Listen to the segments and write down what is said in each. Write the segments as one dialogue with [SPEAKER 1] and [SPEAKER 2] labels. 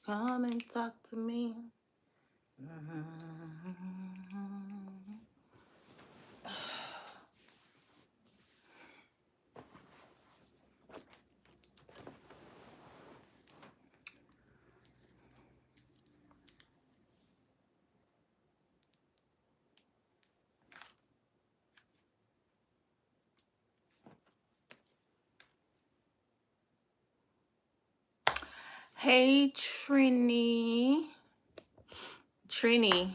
[SPEAKER 1] Come and talk to me. Hey, Trini. Trini,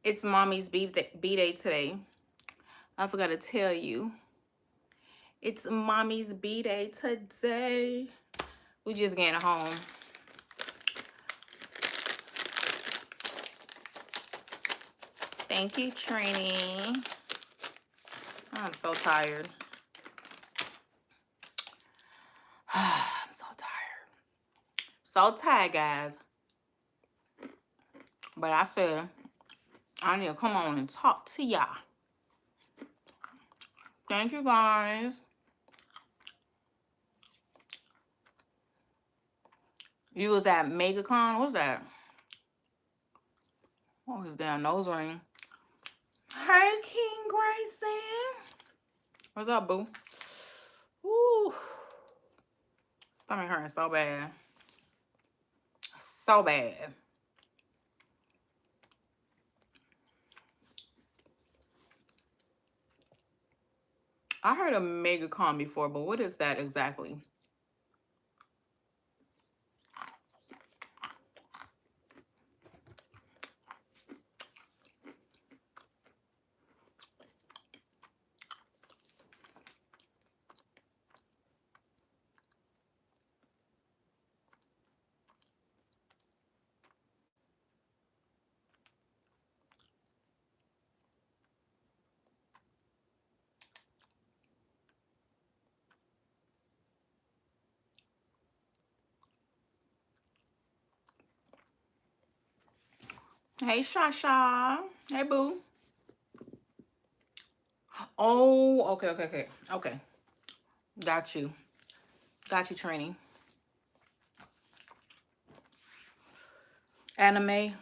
[SPEAKER 1] it's mommy's B-Day today. I forgot to tell you. It's mommy's B-Day today. We just getting home. Thank you, Trini. I'm so tired. I'm so tired. So tired, guys. But I said, I need to come on and talk to y'all. Thank you, guys. You was at MegaCon? What's that? Oh, his damn nose ring. Hey, King Grayson. What's up, boo? Ooh. Stomach hurting so bad. So bad. I heard of MegaCon before, but what is that exactly? Hey, Shasha. Hey, boo. Oh, okay. Got you. Got you, Trini. Anime. Hey,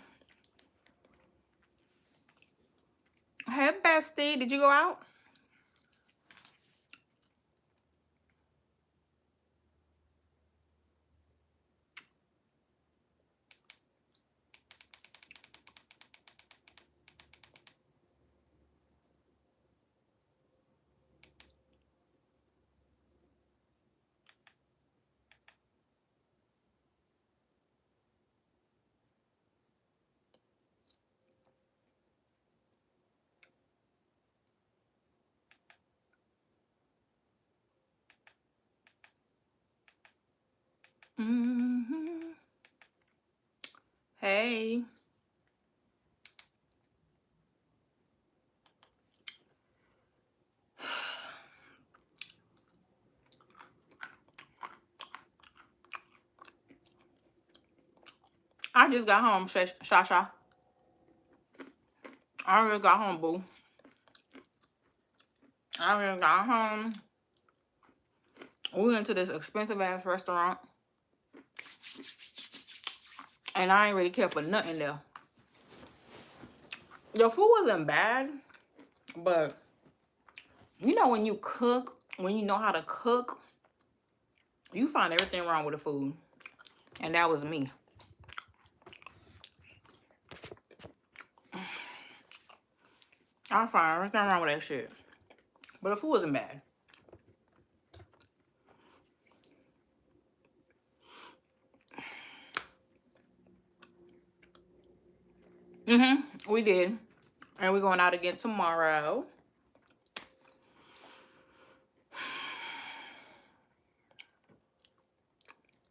[SPEAKER 1] bestie. Did you go out? Mm-hmm. Hey. I just got home, Shasha. I just got home, boo. I just got home. We went to this expensive ass restaurant. And I ain't really care for nothing there. The food wasn't bad, but you know when you cook, when you know how to cook, you find everything wrong with the food. And that was me. I find everything wrong with that shit. But the food wasn't bad. We did. And we're going out again tomorrow.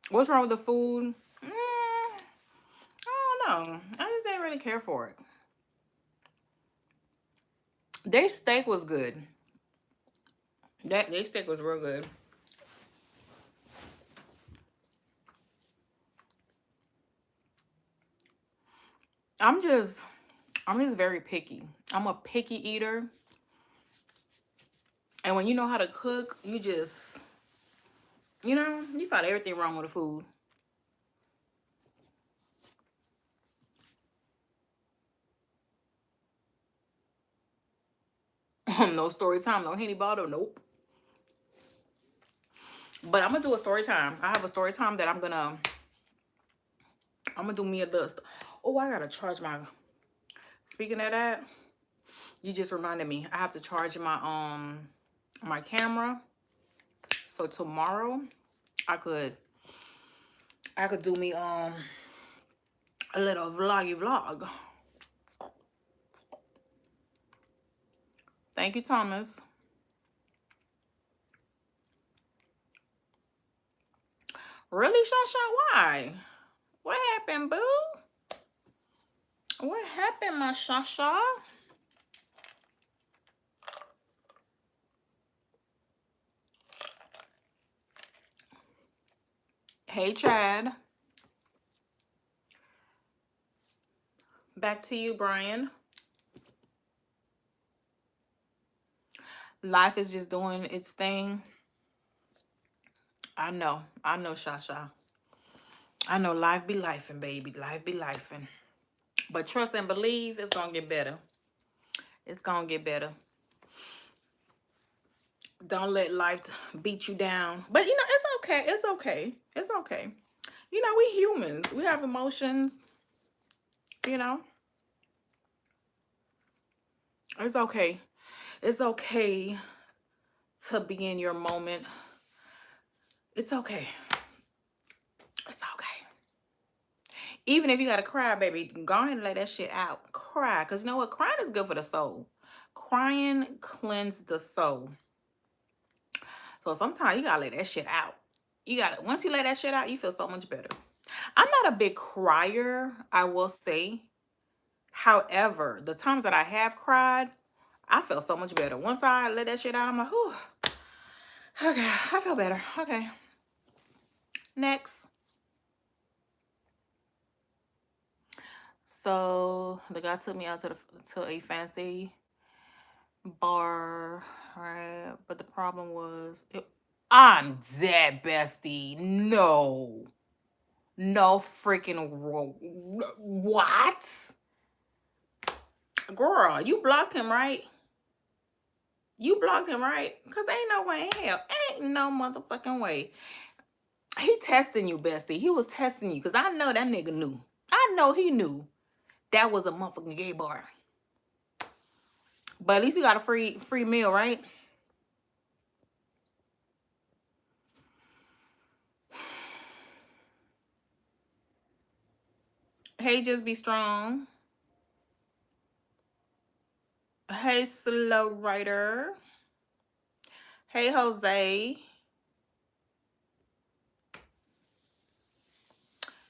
[SPEAKER 1] What's wrong with the food? I don't know. I just didn't really care for it. Their steak was good. Their steak was real good. I'm just very picky. I'm a picky eater. And when you know how to cook, you just, you find everything wrong with the food. No story time, no Henny bottle, nope. But I'm gonna do a story time. I have a story time that I'm gonna do me a list. Oh, I gotta charge my. Speaking of that, you just reminded me. I have to charge my camera. So tomorrow, I could do me a little vloggy vlog. Thank you, Thomas. Really, Shasha? Why? What happened, boo? What happened, my Shasha? Hey, Chad. Back to you, Brian. Life is just doing its thing. I know, Shasha. I know life be lifing, baby. Life be lifing. But trust and believe it's gonna get better. It's gonna get better. Don't let life beat you down. But you know, it's okay. It's okay. It's okay. You know, we humans. We have emotions. You know, it's okay. It's okay to be in your moment. It's okay. It's okay. Even if you gotta cry, baby, go ahead and let that shit out. Cry. Because you know what? Crying is good for the soul. Crying cleanses the soul. So sometimes you gotta let that shit out. Once you let that shit out, you feel so much better. I'm not a big crier, I will say. However, the times that I have cried, I felt so much better. Once I let that shit out, I'm like, whew. Okay, I feel better. Okay. Next. So the guy took me out to a fancy bar, right? But the problem was, I'm dead, bestie. No freaking what? Girl, you blocked him, right? You blocked him, right? Because ain't no way in hell. Ain't no motherfucking way. He testing you, bestie. He was testing you because I know that nigga knew. I know he knew that was a motherfucking gay bar. But at least you got a free meal, right? Hey, just be strong. Hey, slow writer. Hey, Jose.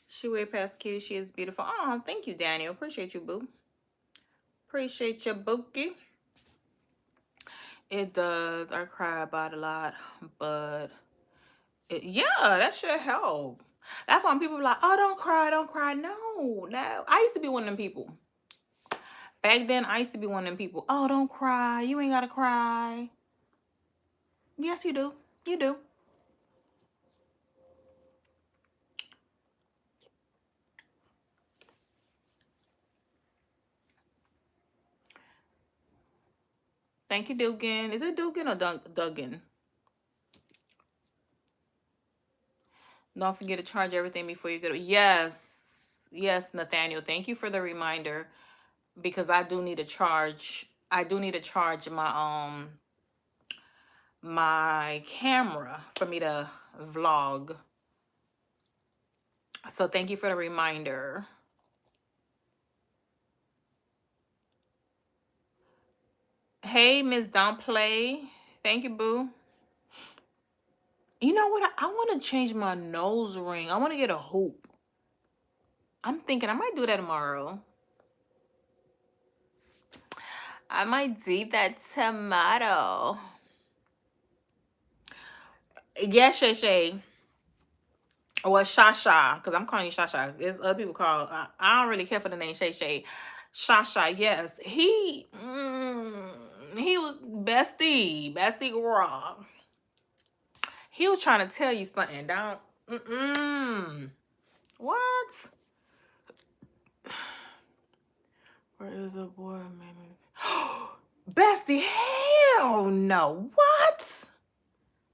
[SPEAKER 1] She way past cute. She is beautiful. Oh, thank you, Daniel. Appreciate you, boo. Appreciate you, bookie. It does. I cry about a lot, but yeah, that should help. That's why people be like, oh, don't cry, don't cry. No. I used to be one of them people. Back then, I used to be one of them people. Oh, don't cry. You ain't got to cry. Yes, you do. You do. Thank you, Dugan. Is it Dugan or Duggan? Don't forget to charge everything before you go. Yes. Yes, Nathaniel. Thank you for the reminder. Because I do need to charge. I do need to charge my camera for me to vlog. So thank you for the reminder. Hey, Miss Don't Play. Thank you, boo. You know what? I want to change my nose ring. I want to get a hoop. I'm thinking I might do that tomorrow. I might do that tomorrow. Yes, Shay Shay. Or Shasha, because I'm calling you Shasha. There's other people call. I don't really care for the name Shay Shay. Shasha, yes. He was bestie girl. He was trying to tell you something. What? Where is the boy, maybe? Bestie, hell no. What?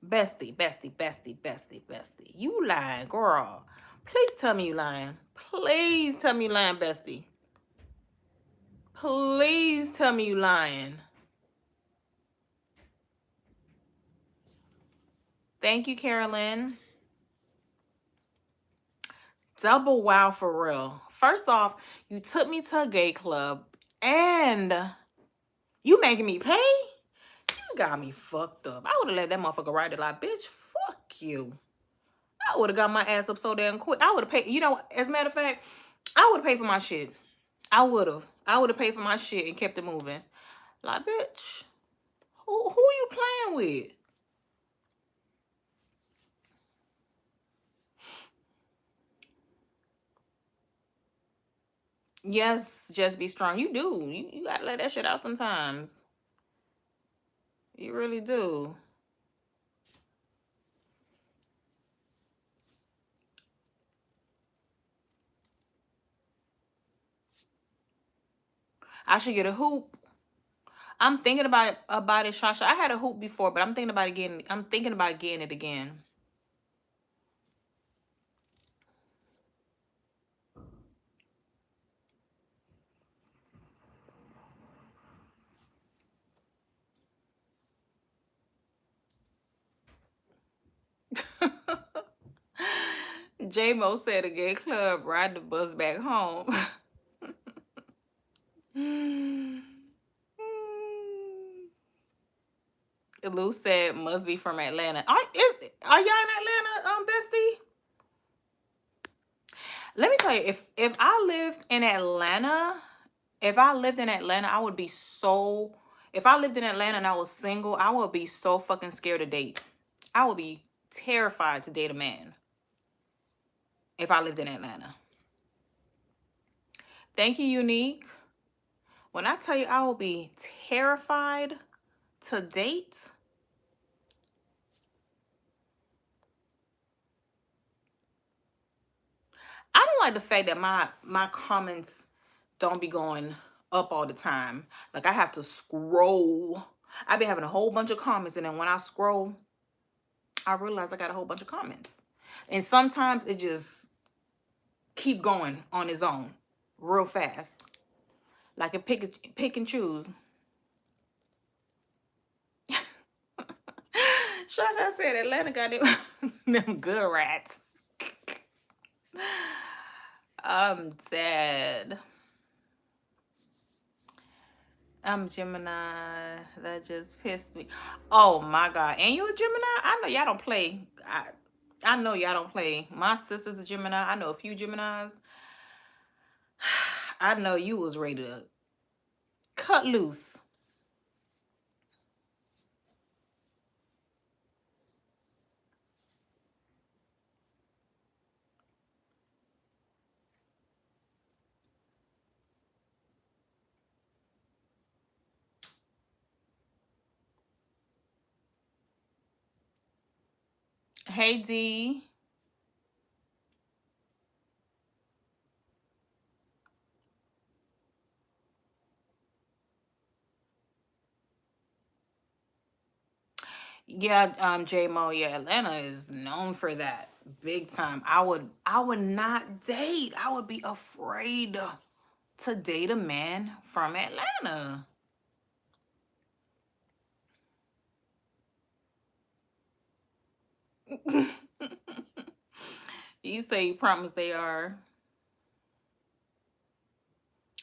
[SPEAKER 1] Bestie, bestie, bestie, bestie, bestie. You lying, girl. Please tell me you lying. Please tell me you lying, bestie. Please tell me you lying. Thank you, Carolyn. Double wow for real. First off, you took me to a gay club and you making me pay? You got me fucked up. I would have let that motherfucker ride it like, bitch, fuck you. I would have got my ass up so damn quick. I would have paid, you know, as a matter of fact, I would have paid for my shit. I would have. I would have paid for my shit and kept it moving. Like, bitch, who you playing with? Yes, just be strong. You do. You gotta let that shit out sometimes. You really do. I should get a hoop. I'm thinking about it, Shasha. I had a hoop before, but I'm thinking about getting. I'm thinking about getting it again. J Mo said a gay club, ride the bus back home. Lou said must be from Atlanta. Are y'all in Atlanta, bestie? Let me tell you, if I lived in Atlanta, I would be so. If I lived in Atlanta and I was single, I would be so fucking scared to date. I would be terrified to date a man if I lived in Atlanta. Thank you, Unique. When I tell you I will be terrified to date, I don't like the fact that my comments don't be going up all the time. Like I have to scroll. I've been having a whole bunch of comments, and then when I scroll, I realize I got a whole bunch of comments. And sometimes it just keep going on its own real fast. Like it pick and choose. Shasha said Atlanta got them good rats. I'm dead. I'm Gemini. That just pissed me. Oh my God. And you a Gemini? I know y'all don't play. I know y'all don't play. My sister's a Gemini. I know a few Geminis. I know you was ready to cut loose. Hey D. Yeah, J Mo, yeah, Atlanta is known for that big time. I would not date. I would be afraid to date a man from Atlanta. You say you promise they are.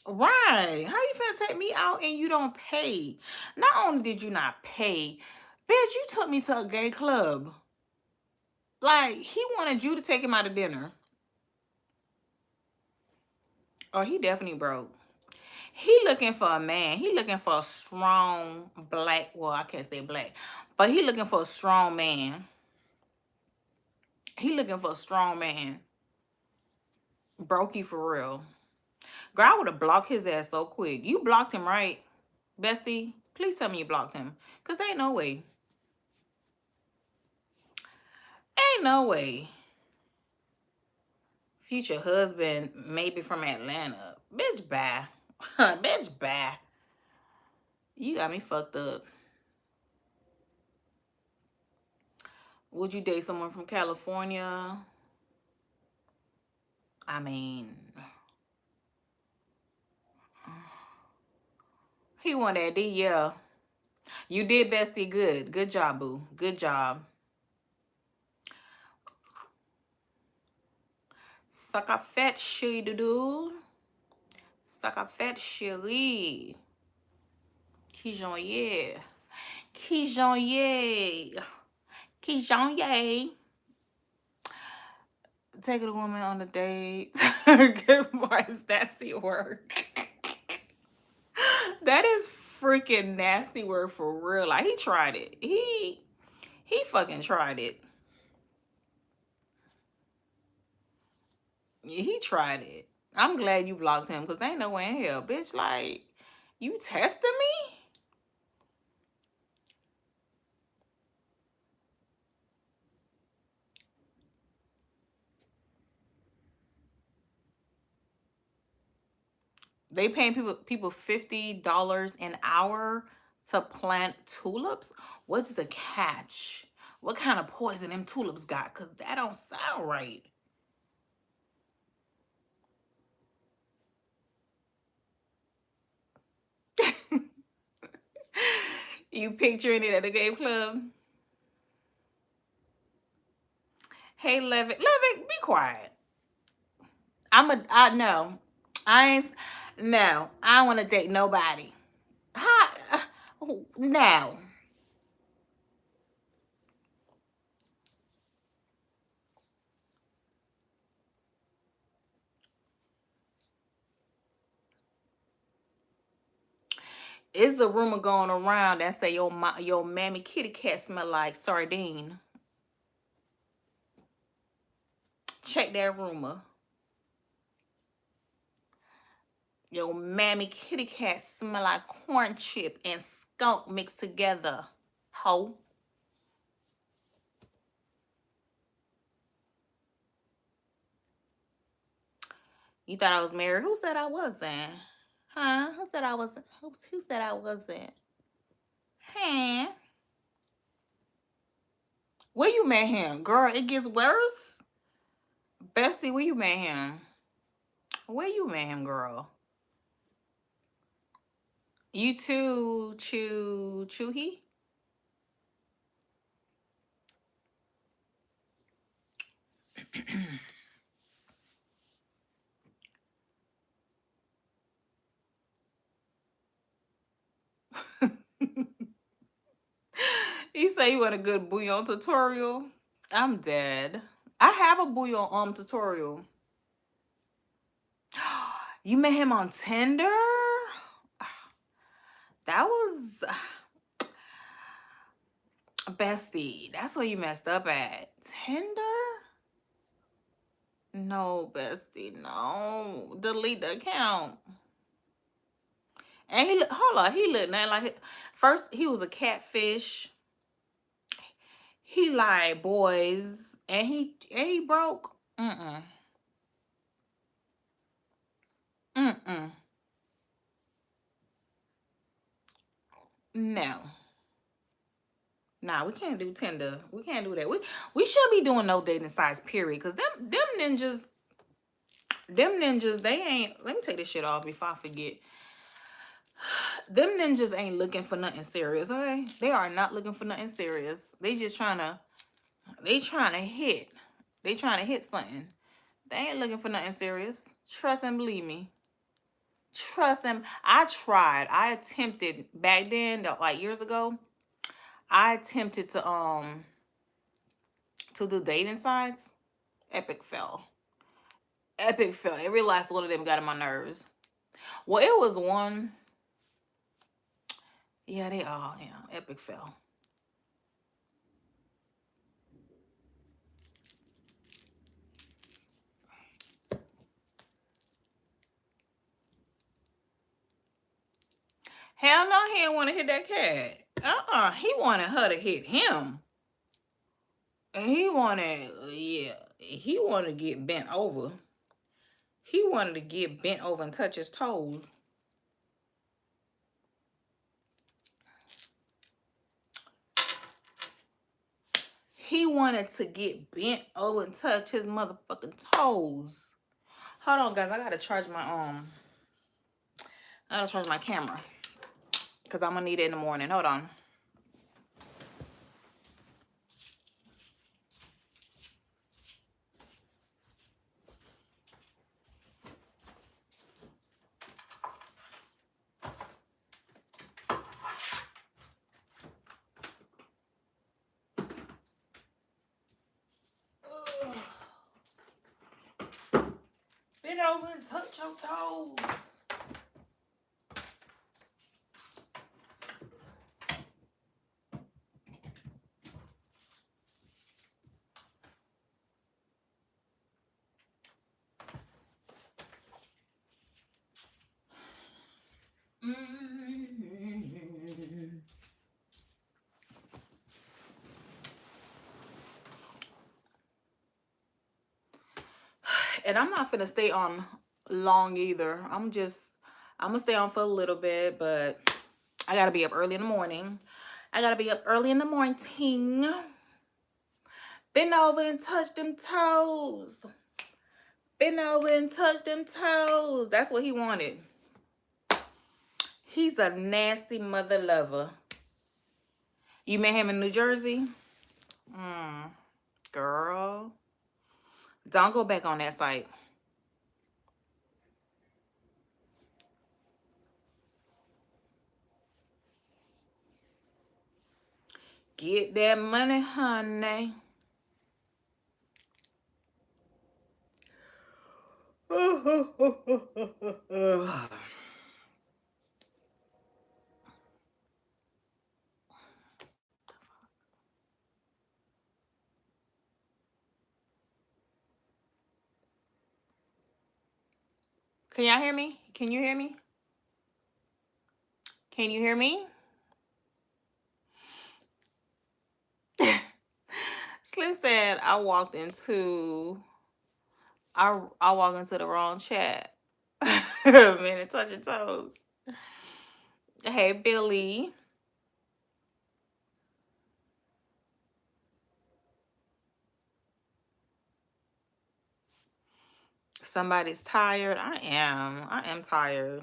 [SPEAKER 1] Right. How you finna take me out and you don't pay? Not only did you not pay, bitch, you took me to a gay club. Like, he wanted you to take him out to dinner. Oh, he definitely broke. He looking for a man. He looking for a strong black. Well, I can't say black, but he looking for a strong man. He looking for a strong man. Brokey for real. Girl, I would have blocked his ass so quick. You blocked him, right, bestie? Please tell me you blocked him. Because ain't no way. Ain't no way. Future husband, maybe from Atlanta. Bitch, bye. Bitch, bye. You got me fucked up. Would you date someone from California? I mean, he want that D, yeah. You did, bestie. Good. Good job, boo. Good job. Suck a fat shit, doo. Suck a fat chérie. Kijon, yeah. Kijon, yeah. Kijon, yeah. Taking a woman on a date. Good boys, nasty work. That is freaking nasty work for real. Like, he tried it. He fucking tried it. Yeah, he tried it. I'm glad you blocked him because ain't no way in hell, bitch. Like, you testing me? They paying people $50 an hour to plant tulips. What's the catch? What kind of poison them tulips got? Cause that don't sound right. You picturing it at the game club? Hey, Levitt, be quiet. I no, I ain't. No, I don't want to date nobody. Hi, no. It's a rumor going around that say your mammy kitty cat smell like sardine. Check that rumor. Your mammy kitty cat smell like corn chip and skunk mixed together. Ho. You thought I was married? Who said I wasn't? Huh? Who said I wasn't? Who said I wasn't? Huh? Where you met him? Girl, it gets worse. Bestie, where you met him? Where you met him, girl? You too, Chuhi? He say you want a good bouillon tutorial. I'm dead. I have a bouillon tutorial. You met him on Tinder? That was bestie. That's where you messed up at. Tinder? No, bestie. No. Delete the account. And hold on, he looked nothing like it. First, he was a catfish. He lied, boys, and he broke. Mm-mm. No. Nah, we can't do Tinder. We can't do that. We shouldn't be doing no dating sites, period. Cause them ninjas, they ain't. Let me take this shit off before I forget. Them ninjas ain't looking for nothing serious, okay? They are not looking for nothing serious. They just trying to hit. They trying to hit something. They ain't looking for nothing serious. Trust and believe me. Trust them. I tried. I attempted back then, like years ago. I attempted to do dating sites. Epic fail. Epic fail. Every last one of them got on my nerves. Well, it was one. Yeah, they all, epic fail. Hell no, he didn't want to hit that cat. He wanted her to hit him. And he wanted to get bent over. He wanted to get bent over and touch his toes. He wanted to get bent over and touch his motherfucking toes. Hold on, guys. I gotta charge my camera. Cause I'm gonna need it in the morning. Hold on. Bend over and touch your toes. And I'm not finna stay on long either. I'm gonna stay on for a little bit, but I gotta be up early in the morning. Ting. Bend over and touch them toes. Bend over and touch them toes. That's what he wanted. He's a nasty mother lover. You met him in New Jersey? Girl. Don't go back on that site. Get that money, honey. Can y'all hear me? Can you hear me? Can you hear me? Slim said I walked into the wrong chat. Man, touching toes. Hey, Billy. Somebody's tired. I am tired.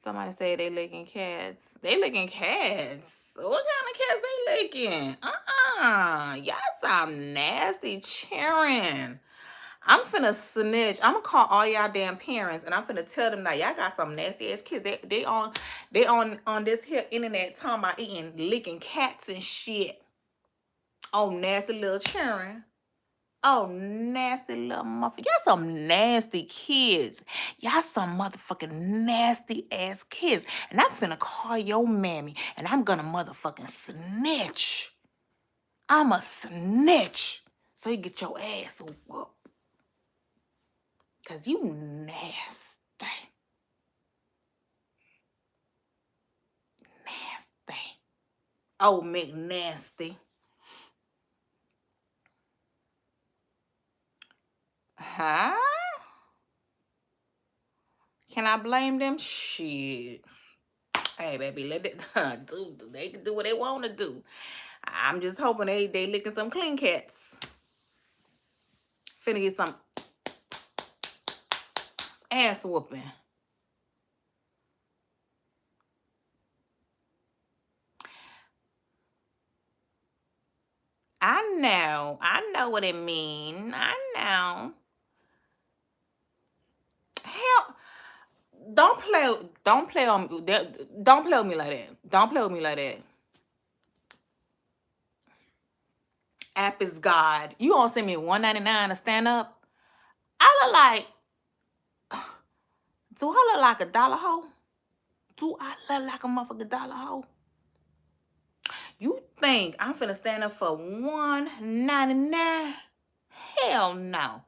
[SPEAKER 1] Somebody say they licking cats. They licking cats. What kind of cats they licking? Y'all sound nasty, cheering. I'm finna snitch. I'm gonna call all y'all damn parents and I'm finna tell them that y'all got some nasty ass kids. They on this here internet talking about eating, licking cats and shit. Oh, nasty little children. Oh, nasty little motherfucker. Y'all some nasty kids. Y'all some motherfucking nasty ass kids. And I'm finna call your mammy and I'm gonna motherfucking snitch. I'm a snitch. So you get your ass whooped. Cause you nasty. Nasty. Oh, McNasty. Huh? Can I blame them? Shit. Hey, baby, let it do. They can do what they want to do. I'm just hoping they licking some clean cats. Finna get some ass whooping. I know what it mean. I know. Hell, don't play on me. Don't play with me like that. Don't play with me like that. App is God. You gonna send me $1.99 to stand up? I look like. Do I look like a dollar hoe? Do I look like a motherfucking dollar hoe? You think I'm finna stand up for $1.99? Hell no.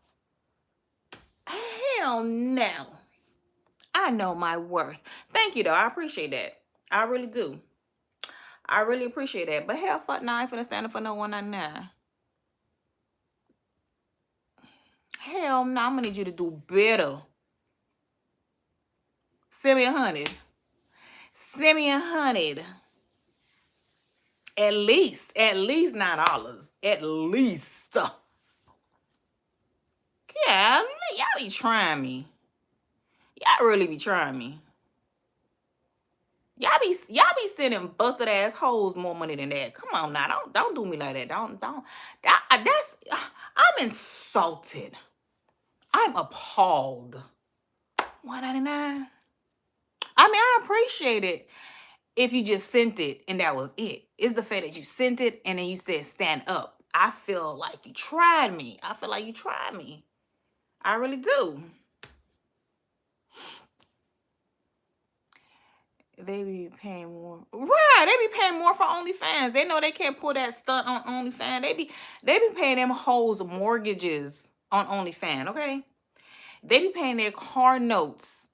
[SPEAKER 1] Hell no. I know my worth. Thank you, though. I appreciate that. I really do. I really appreciate that. But hell, fuck no, I ain't finna stand up for no $1.99. Hell no, I'm gonna need you to do better. Send me $100. Send me $100. At least $9. At least. Yeah, y'all be trying me. Y'all really be trying me. Y'all be sending busted ass hoes more money than that. Come on now, don't do me like that. I'm insulted. I'm appalled. $1.99. I mean, I appreciate it if you just sent it and that was it. It's the fact that you sent it and then you said stand up. I feel like you tried me. I feel like you tried me. I really do. They be paying more. Right, they be paying more for OnlyFans. They know they can't pull that stunt on OnlyFans. They be paying them hoes mortgages on OnlyFans, okay? They be paying their car notes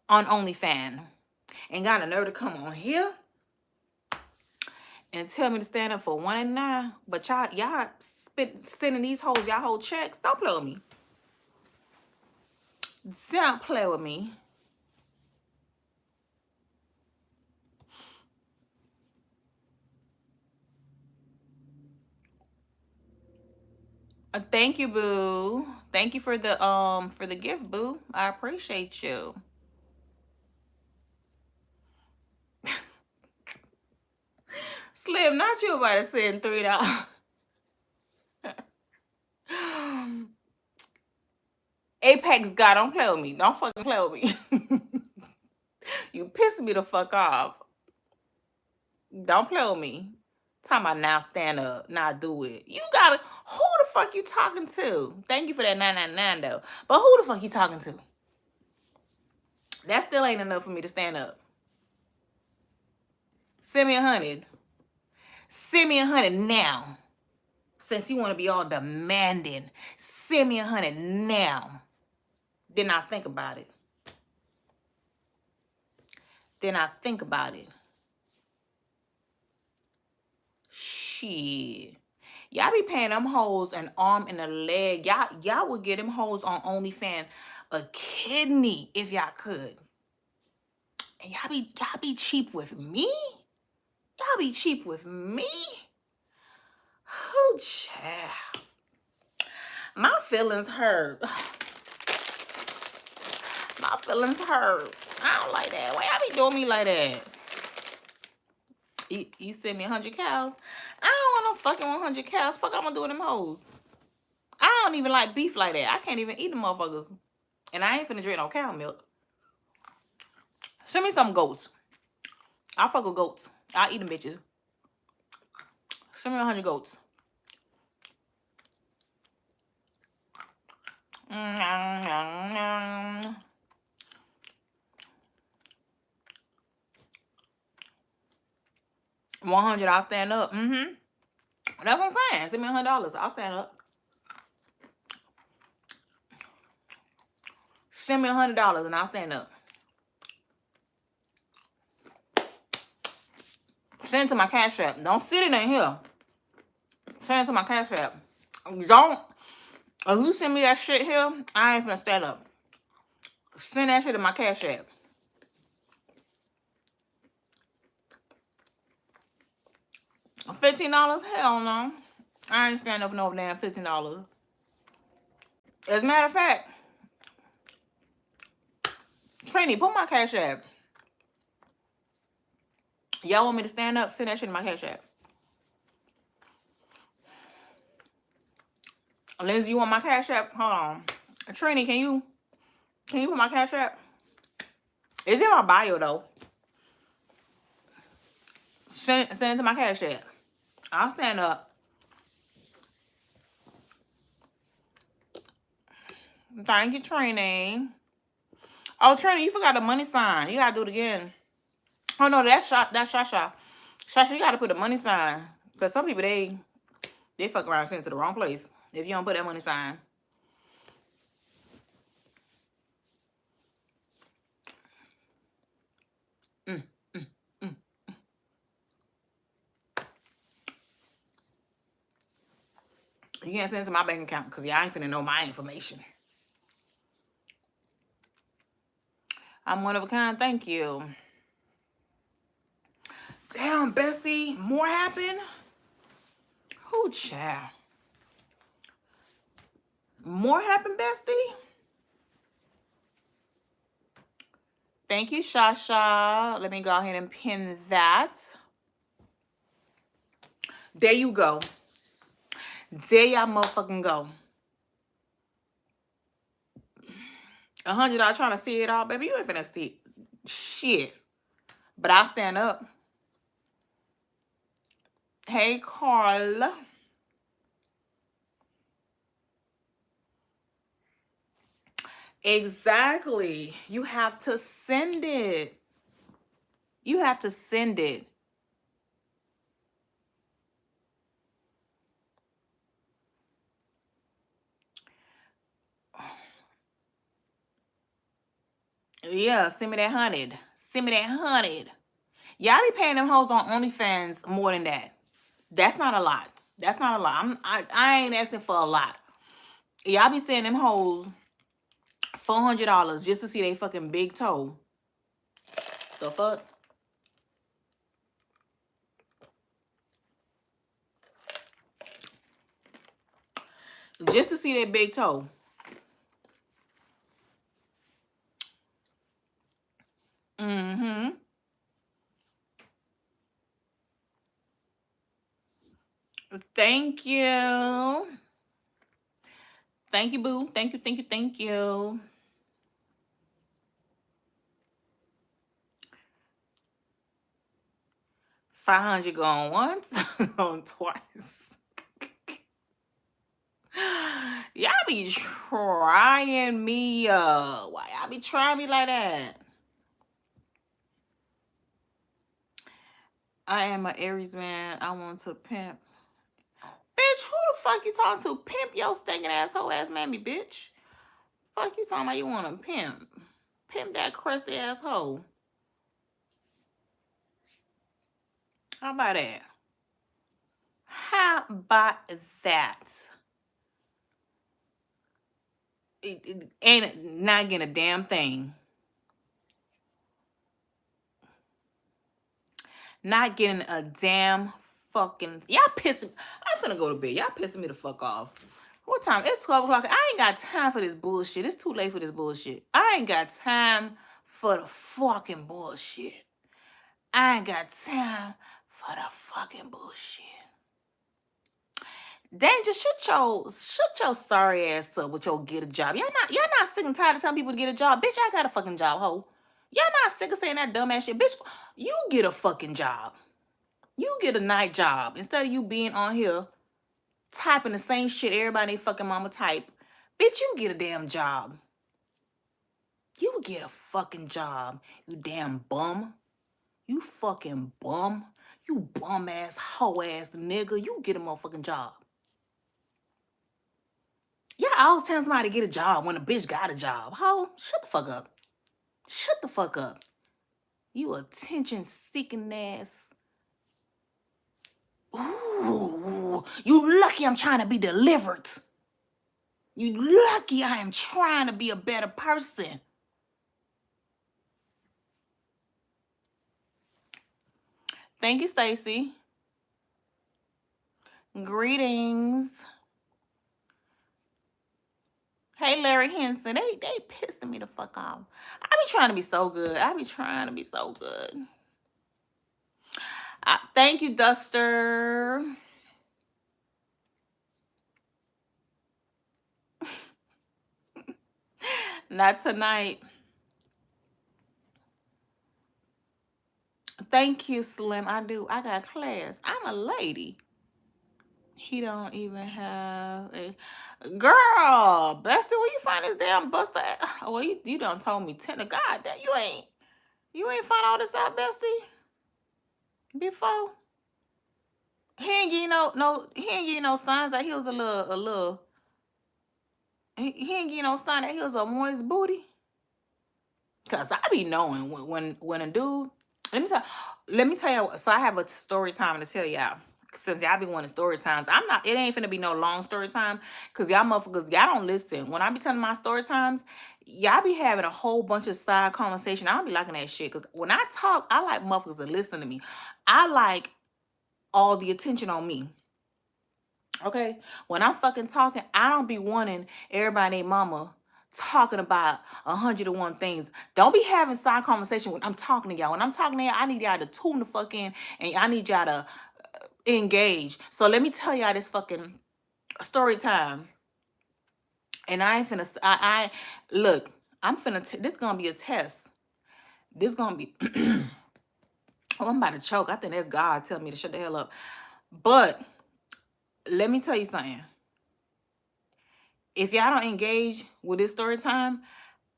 [SPEAKER 1] on OnlyFans. And got a nerve to come on here and tell me to stand up for $1.99. But y'all sending these hoes y'all whole checks. Don't play with me. Don't play with me. Thank you, boo. Thank you for the gift, boo. I appreciate you. Slim, not you about to send $3. Apex God, don't play with me. Don't fucking play with me. You pissed me the fuck off. Don't play with me. Talking about now stand up, now do it. You gotta, who the fuck you talking to? Thank you for that $9.99 though. But who the fuck you talking to? That still ain't enough for me to stand up. Send me 100. Send me 100 now. Since you want to be all demanding, send me 100 now. Then I think about it. Shit. Y'all be paying them hoes an arm and a leg. Y'all would get them hoes on OnlyFans a kidney if y'all could. And y'all be cheap with me? Y'all be cheap with me? Oh, child. My feelings hurt. My feelings hurt. I don't like that. Why y'all be doing me like that? You send me 100 cows? I don't want no fucking 100 cows. Fuck, I'm gonna do with them hoes. I don't even like beef like that. I can't even eat them motherfuckers. And I ain't finna drink no cow milk. Send me some goats. I'll fuck with goats. I'll eat them bitches. Send me 100 goats. $100, I'll stand up. That's what I'm saying. Send me $100. I'll stand up. Send me $100 and I'll stand up. Send it to my Cash App. Don't sit it in here. Send it to my Cash App. Don't. If you send me that shit here, I ain't finna stand up. Send that shit to my Cash App. $15? Hell no. I ain't standing up for no damn $15. As a matter of fact, Trini, put my Cash App. Y'all want me to stand up? Send that shit to my Cash App. Lindsay, you want my Cash App? Hold on. Trini, can you put my Cash App? It's in my bio though. Send it to my Cash App. I'll stand up. Thank you, Trini. Oh, Trini, you forgot the money sign. You gotta do it again. Oh no, that's Shasha. Shasha, you gotta put the money sign. Because some people they fuck around and send it to the wrong place. If you don't put that money sign. You can't send it to my bank account because y'all ain't finna know my information. I'm one of a kind. Thank you. Damn, bestie. More happened? Who, child? More happened, bestie? Thank you, Shasha. Let me go ahead and pin that. There you go. There y'all motherfucking go. $100 trying to see it all, baby. You ain't finna see shit. But I'll stand up. Hey, Carla. Exactly. You have to send it. You have to send it. Yeah, send me that 100. Send me that 100. Y'all be paying them hoes on OnlyFans more than that. That's not a lot. That's not a lot. I ain't asking for a lot. Y'all be sending them hoes $400 just to see they fucking big toe. The fuck? Just to see that big toe. Mm-hmm. Thank you. Thank you, boo. Thank you, thank you, thank you. $500 going once, going twice. Y'all be trying me. Why y'all be trying me like that? I am an Aries man. I want to pimp. Bitch, who the fuck you talking to? Pimp your stinking asshole ass mammy, bitch. Fuck you talking about you want to pimp. Pimp that crusty asshole. How about that? How about that? It ain't not getting a damn thing. Not getting a damn fucking... Y'all pissing... I'm finna go to bed. Y'all pissing me the fuck off. What time? It's 12 o'clock. I ain't got time for this bullshit. It's too late for this bullshit. I ain't got time for the fucking bullshit. I ain't got time for the fucking bullshit. Danger, shut your sorry ass up with your get a job. Y'all not sick and tired of telling people to get a job. Bitch, I got a fucking job, ho. Y'all not sick of saying that dumb ass shit. Bitch, you get a fucking job. You get a night job. Instead of you being on here typing the same shit everybody fucking mama type. Bitch, you get a damn job. You get a fucking job, you damn bum. You fucking bum. You bum ass, hoe ass nigga. You get a motherfucking job. Yeah, I always tell somebody to get a job when a bitch got a job. Ho, shut the fuck up. Shut the fuck up. You attention seeking ass. Ooh, you lucky I'm trying to be delivered. You lucky I am trying to be a better person. Thank you, Stacy. Greetings. Hey, Larry Henson. They pissing me the fuck off. I be trying to be so good. I be trying to be so good. Thank you, Duster. Not tonight. Thank you, Slim. I do. I got class. I'm a lady. He don't even have a... Girl, bestie, where you find this damn buster at? Well, you done told me 10 to God that you ain't find all this out, bestie, before. He ain't give you no signs that he was a little he ain't give you no sign that he was a moist booty. Cause I be knowing when a dude, let me tell you, so I have a story time to tell y'all. since y'all be wanting story times, it ain't finna be no long story time. Cause y'all motherfuckers, y'all don't listen. When I be telling my story times, y'all be having a whole bunch of side conversation. I don't be liking that shit. Cause when I talk, I like motherfuckers to listen to me. I like all the attention on me. Okay? When I'm fucking talking, I don't be wanting everybody and mama talking about 101 things. Don't be having side conversation when I'm talking to y'all. When I'm talking to y'all, I need y'all to tune the fuck in, and I need y'all to engage. So let me tell y'all this fucking story time. And I ain't finna, look, this gonna be a test. This gonna be, oh, I'm about to choke. I think that's God telling me to shut the hell up. But let me tell you something. If y'all don't engage with this story time,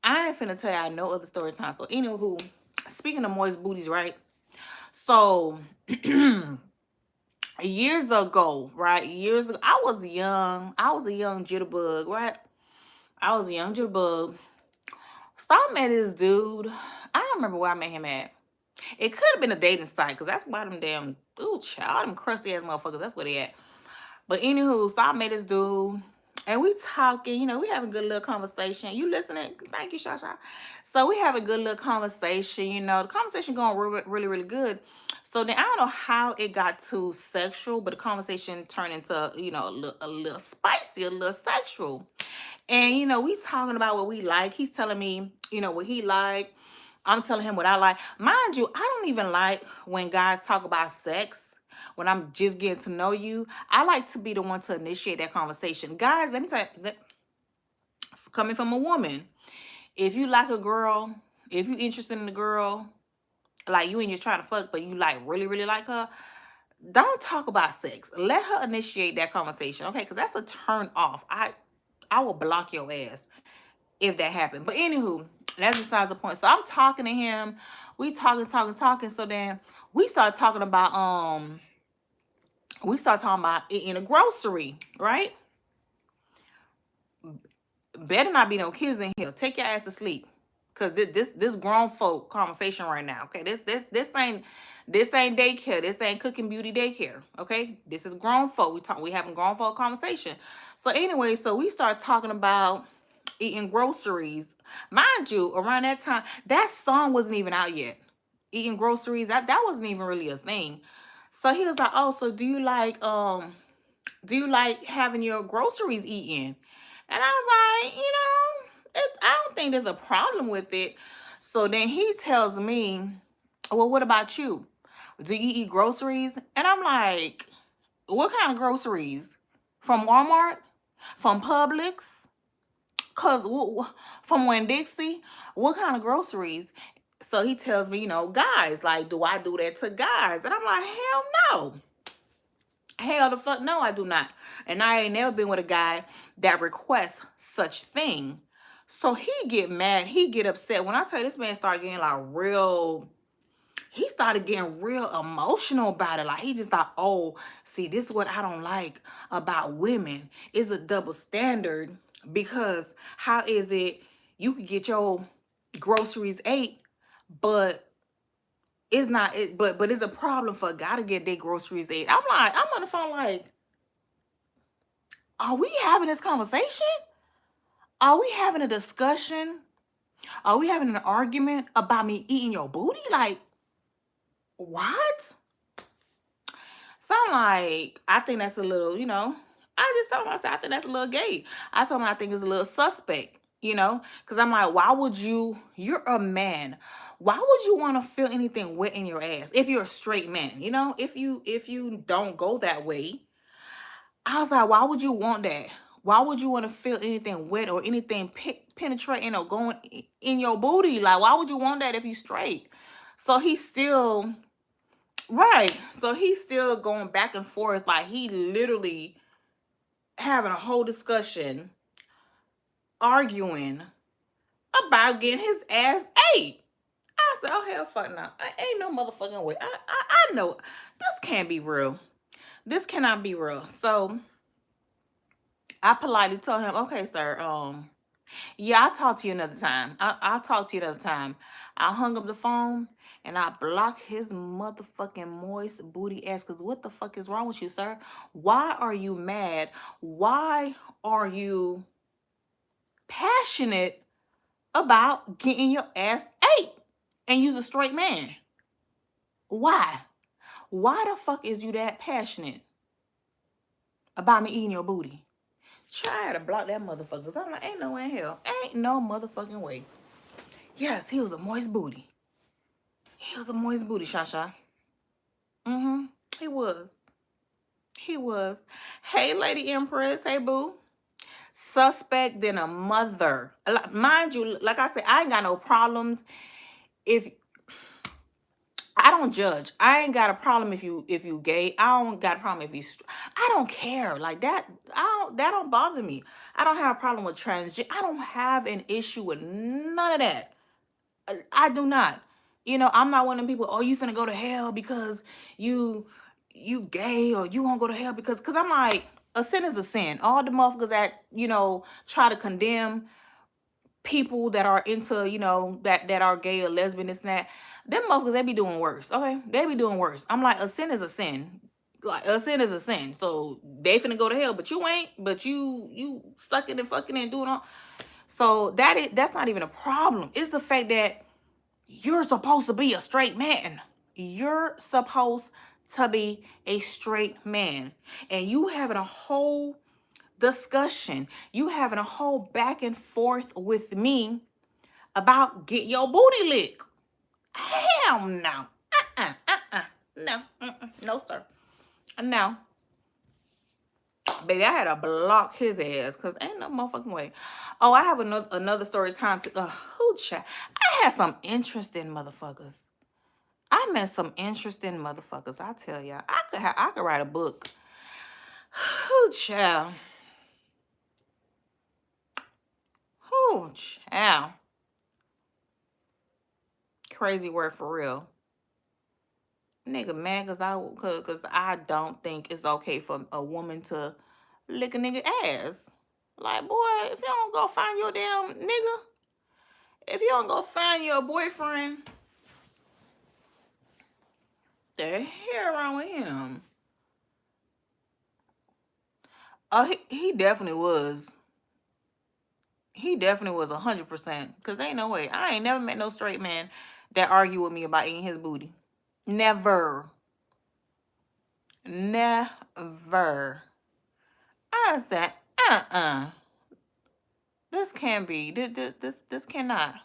[SPEAKER 1] I ain't finna tell y'all no other story time. So anywho, speaking of moist booties, right? So years ago, right? Years ago, I was young. I was a young jitterbug, right? I was a young jitterbug. So I met this dude. I don't remember where I met him at. It could have been a dating site, because that's why them damn, ooh, child, them crusty ass motherfuckers, that's where they at. But anywho, so I met this dude, and we talking, you know, we having a good little conversation. You listening? Thank you, Shasha. So we have a good little conversation, you know, the conversation going really, really good. So then I don't know how it got too sexual, but the conversation turned into, you know, a little spicy, a little sexual. And, you know, we talking about what we like. He's telling me, you know, what he like. I'm telling him what I like. Mind you, I don't even like when guys talk about sex. When I'm just getting to know you, I like to be the one to initiate that conversation. Guys, let me tell you, coming from a woman, if you like a girl, if you interested in the girl, like you ain't just trying to fuck, but you like really, really like her, don't talk about sex. Let her initiate that conversation, okay? Because that's a turn off. I will block your ass if that happened. But anywho, that's besides the point. So I'm talking to him. We talking. So then we start talking about eating a grocery, right? Better not be no kids in here. Take your ass to sleep. Cause this grown folk conversation right now. Okay. This ain't daycare. This ain't cooking beauty daycare. Okay. This is grown folk. We having grown folk conversation. So anyway, so we start talking about eating groceries. Mind you, around that time, that song wasn't even out yet. Eating groceries, that wasn't even really a thing. So he was like, oh, so do you like having your groceries eaten? And I was like, I don't think there's a problem with it. So then he tells me, well, what about you? Do you eat groceries? And I'm like, what kind of groceries? From Walmart? From Publix? Cause from Winn-Dixie? What kind of groceries? So he tells me, guys, like, do I do that to guys? And I'm like, hell no. Hell the fuck no, I do not. And I ain't never been with a guy that requests such thing. So he get mad, he get upset. When I tell you, this man started getting like he started getting real emotional about it. Like he just thought, oh, see, this is what I don't like about women. It's a double standard, because how is it you could get your groceries ate, but it's not it, but it's a problem for a guy to get their groceries ate. I'm on the phone like, are we having this conversation? Are we having a discussion? Are we having an argument about me eating your booty? Like, what? So I'm like, I think that's a little, I just told myself, I think that's a little gay. I told him I think it's a little suspect, because I'm like, why would you're a man. Why would you want to feel anything wet in your ass if you're a straight man? If you don't go that way, I was like, why would you want that? Why would you want to feel anything wet or anything penetrating or going in your booty? Like, why would you want that if you straight? So he's still, right. So he's still going back and forth. Like, he literally having a whole discussion, arguing about getting his ass ate. I said, oh, hell fuck no. Ain't no motherfucking way. I know this can't be real. This cannot be real. So I politely told him, okay, sir, Yeah, I'll talk to you another time. I'll talk to you another time. I hung up the phone and I blocked his motherfucking moist booty ass. Cause what the fuck is wrong with you, sir? Why are you mad? Why are you passionate about getting your ass ate? And you's a straight man. Why? Why the fuck is you that passionate about me eating your booty? Try to block that motherfucker. Cause I'm like, ain't no way in hell. Ain't no motherfucking way. Yes, he was a moist booty. He was a moist booty, Shasha. Mm-hmm. He was. He was. Hey, Lady Empress. Hey, boo. Suspect than a mother. Mind you, like I said, I ain't got no problems if I don't judge. I ain't got a problem if you gay. I don't got a problem if I don't care. Like that, that don't bother me. I don't have a problem with transgender. I don't have an issue with none of that. I do not. You know, I'm not one of them people, oh, you finna go to hell because you you gay, or you won't go to hell because I'm like, a sin is a sin. All the motherfuckers that, try to condemn people that are into, that are gay or lesbian, this and that, them motherfuckers, they be doing worse. Okay. They be doing worse. I'm like, a sin is a sin. Like, a sin is a sin. So they finna go to hell, but you ain't, but you sucking and fucking and doing all. So that's not even a problem. It's the fact that you're supposed to be a straight man. You're supposed to be a straight man. And you having a whole discussion, you having a whole back and forth with me about get your booty licked. Hell no. No. No, sir. No. Baby, I had to block his ass because ain't no motherfucking way. Oh, I have another story time to I had some interesting motherfuckers. I met some interesting motherfuckers. I tell y'all, I could write a book. Whoo, child. Whoo, child. Crazy word for real. Nigga mad cause I don't think it's okay for a woman to lick a nigga ass. Like, boy, if you don't go find your damn nigga, if you don't go find your boyfriend, the hell wrong with him? Oh, he definitely was. He definitely was 100%. Cause ain't no way. I ain't never met no straight man that argue with me about eating his booty. Never. Never. I said, this can't be. This cannot.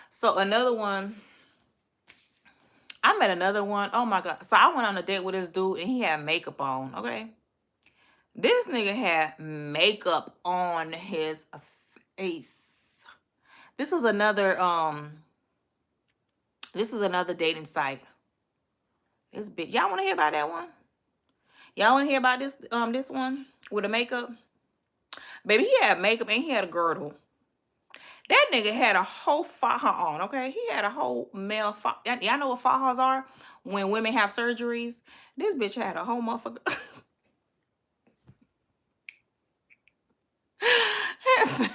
[SPEAKER 1] So another one. I met another one. Oh my God. So I went on a date with this dude and he had makeup on. Okay. This nigga had makeup on his face. This was another dating site. This bitch. Y'all want to hear about that one? Y'all want to hear about this one with the makeup? Baby, he had makeup and he had a girdle. That nigga had a whole faja on, okay? He had a whole male faja. Y'all know what fajas are? When women have surgeries. This bitch had a whole motherfucker.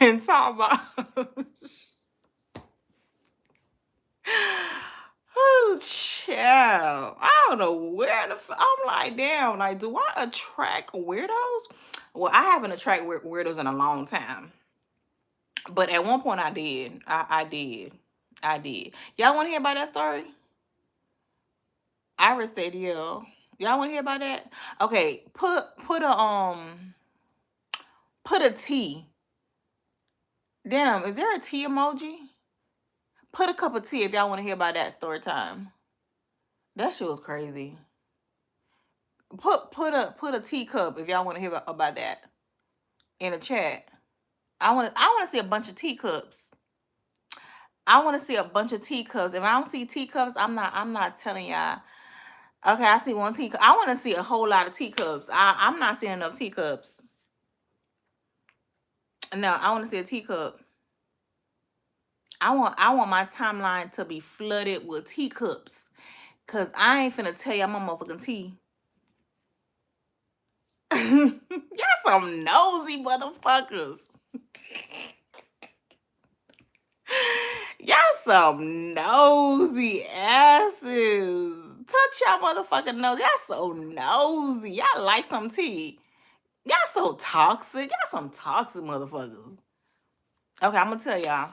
[SPEAKER 1] And talk about... Oh, child. I don't know where I'm like, damn, like, do I attract weirdos? Well, I haven't attracted weirdos in a long time. But at one point I did. I did. I did. Y'all want to hear about that story? Iris said, yeah. Y'all want to hear about that? Okay, put a T. Damn, is there a T emoji? Put a cup of tea if y'all want to hear about that story time. That shit was crazy. Put a teacup if y'all want to hear about that in the chat. I want to see a bunch of teacups. I want to see a bunch of teacups. If I don't see teacups, I'm not telling y'all. Okay, I see one teacup. I want to see a whole lot of teacups. I'm not seeing enough teacups. No, I want to see a teacup. I want my timeline to be flooded with teacups. Cause I ain't finna tell y'all my motherfucking tea. Y'all some nosy motherfuckers. Y'all some nosy asses. Touch y'all motherfucking nose. Y'all so nosy. Y'all like some tea. Y'all so toxic. Y'all some toxic motherfuckers. Okay, I'm gonna tell y'all.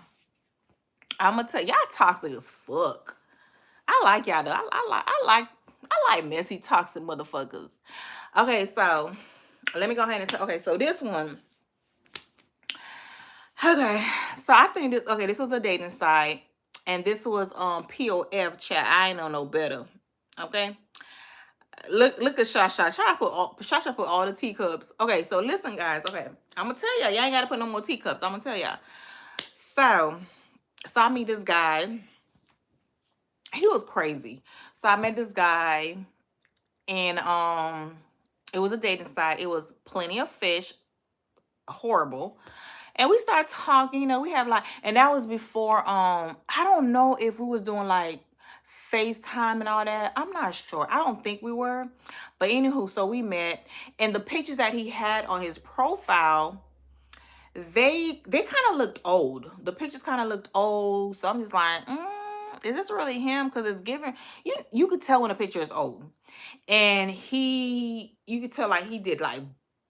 [SPEAKER 1] Y'all toxic as fuck. I like y'all though. I like messy toxic motherfuckers. Okay, so let me go ahead and tell. Okay, so this one. Okay, so I think this. Okay, this was a dating site, and this was POF chat. I ain't know no better. Okay, look at Shasha. Shasha put all the teacups. Okay, so listen, guys. Okay, I'm gonna tell y'all. Y'all ain't gotta put no more teacups. I'm gonna tell y'all. So I meet this guy. He was crazy. So I met this guy, and it was a dating site. It was Plenty of Fish. Horrible. And we started talking, we have like, and that was before, I don't know if we was doing like FaceTime and all that. I'm not sure. I don't think we were. But anywho, so we met, and the pictures that he had on his profile, they kind of looked old. The pictures kind of looked old. So I'm just like, is this really him? Because it's giving, you could tell when a picture is old. And you could tell like he did like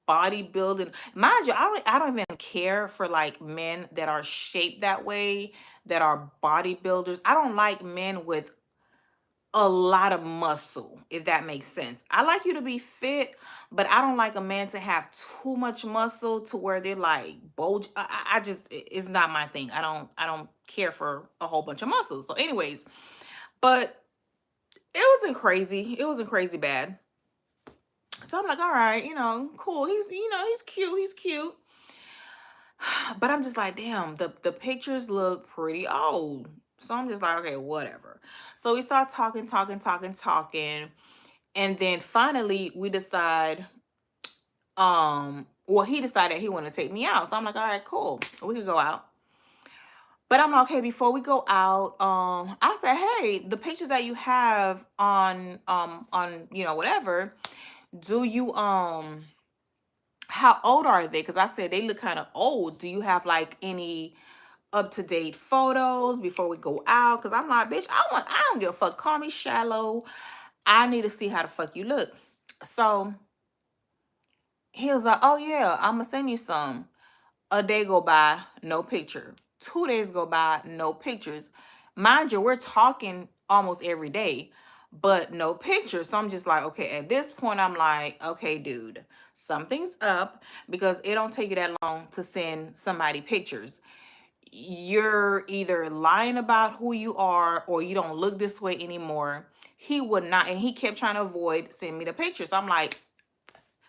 [SPEAKER 1] bodybuilding. Mind you, I don't even care for like men that are shaped that way, that are bodybuilders. I don't like men with a lot of muscle, if that makes sense. I like you to be fit, but I don't like a man to have too much muscle to where they're like bulge. I just, it's not my thing. I don't care for a whole bunch of muscles. So anyways, but it wasn't crazy bad. So I'm like, all right, cool. He's cute. He's cute. But I'm just like, damn, the pictures look pretty old. So I'm just like, okay, whatever. So we start talking, talking, talking, talking. And then finally we decide, well, he decided he wanted to take me out. So I'm like, all right, cool. We could go out. But I'm like, okay, before we go out, I said, hey, the pictures that you have on, whatever, do you, how old are they? Because I said they look kind of old. Do you have like any up-to-date photos before we go out? Because I'm like, bitch, I don't give a fuck. Call me shallow. I need to see how the fuck you look. So he was like, oh yeah, I'm gonna send you some. A day go by, no picture. 2 days go by, no pictures. Mind you, we're talking almost every day, but no pictures. So I'm just like, okay, at this point, I'm like, okay, dude, something's up, because it don't take you that long to send somebody pictures. You're either lying about who you are, or you don't look this way anymore. He would not, and he kept trying to avoid sending me the pictures. I'm like,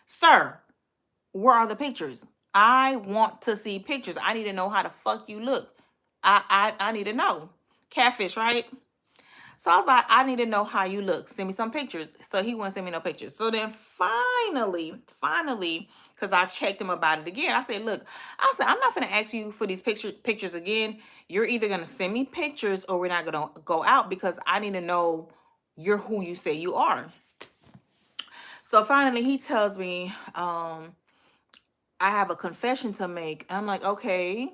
[SPEAKER 1] sir, where are the pictures? I want to see pictures. I need to know how the fuck you look. I need to know. Catfish, right? So I was like, I need to know how you look. Send me some pictures. So he wouldn't send me no pictures. So then finally, because I checked him about it again, I said, look, I'm not gonna ask you for these pictures again. You're either gonna send me pictures, or we're not gonna go out, because I need to know you're who you say you are. So finally he tells me, I have a confession to make. And I'm like, okay,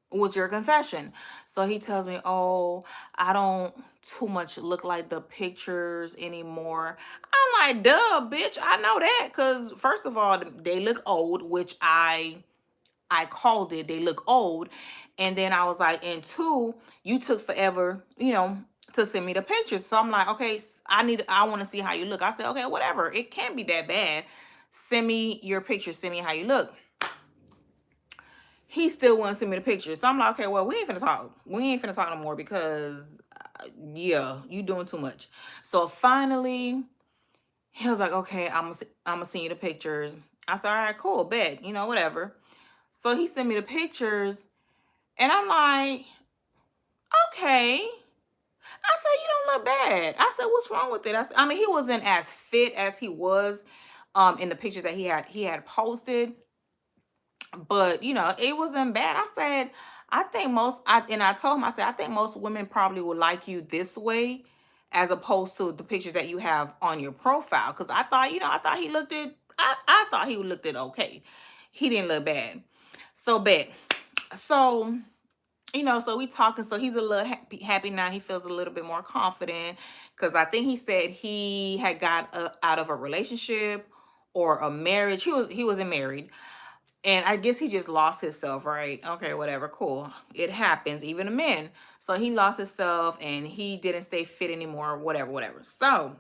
[SPEAKER 1] what's your confession? So he tells me, oh, I don't too much look like the pictures anymore. I'm like, duh, bitch, I know that. Because first of all, they look old, which I called it. They look old. And then I was like, and two, you took forever, to send me the pictures. So I'm like, okay, I want to see how you look. I said, okay, whatever. It can't be that bad. Send me your pictures. Send me how you look. He still wants to send me the pictures. So I'm like, okay, well, we ain't finna talk. We ain't finna talk no more, because, yeah, you doing too much. So finally, he was like, okay, I'm gonna send you the pictures. I said, all right, cool, bet, whatever. So he sent me the pictures, and I'm like, okay. I said, you don't look bad. I said, what's wrong with it? I mean, he wasn't as fit as he was in the pictures that he had posted. But it wasn't bad. I said, I think I told him, I said, I think most women probably would like you this way, as opposed to the pictures that you have on your profile. Because I thought he looked it, I thought he looked it okay. He didn't look bad. So bet. So So we talking. So he's a little happy now. He feels a little bit more confident because I think he said he had got out of a relationship or a marriage. He wasn't married, and I guess he just lost himself, right? Okay, whatever, cool. It happens, even to men. So he lost himself and he didn't stay fit anymore, whatever, whatever. So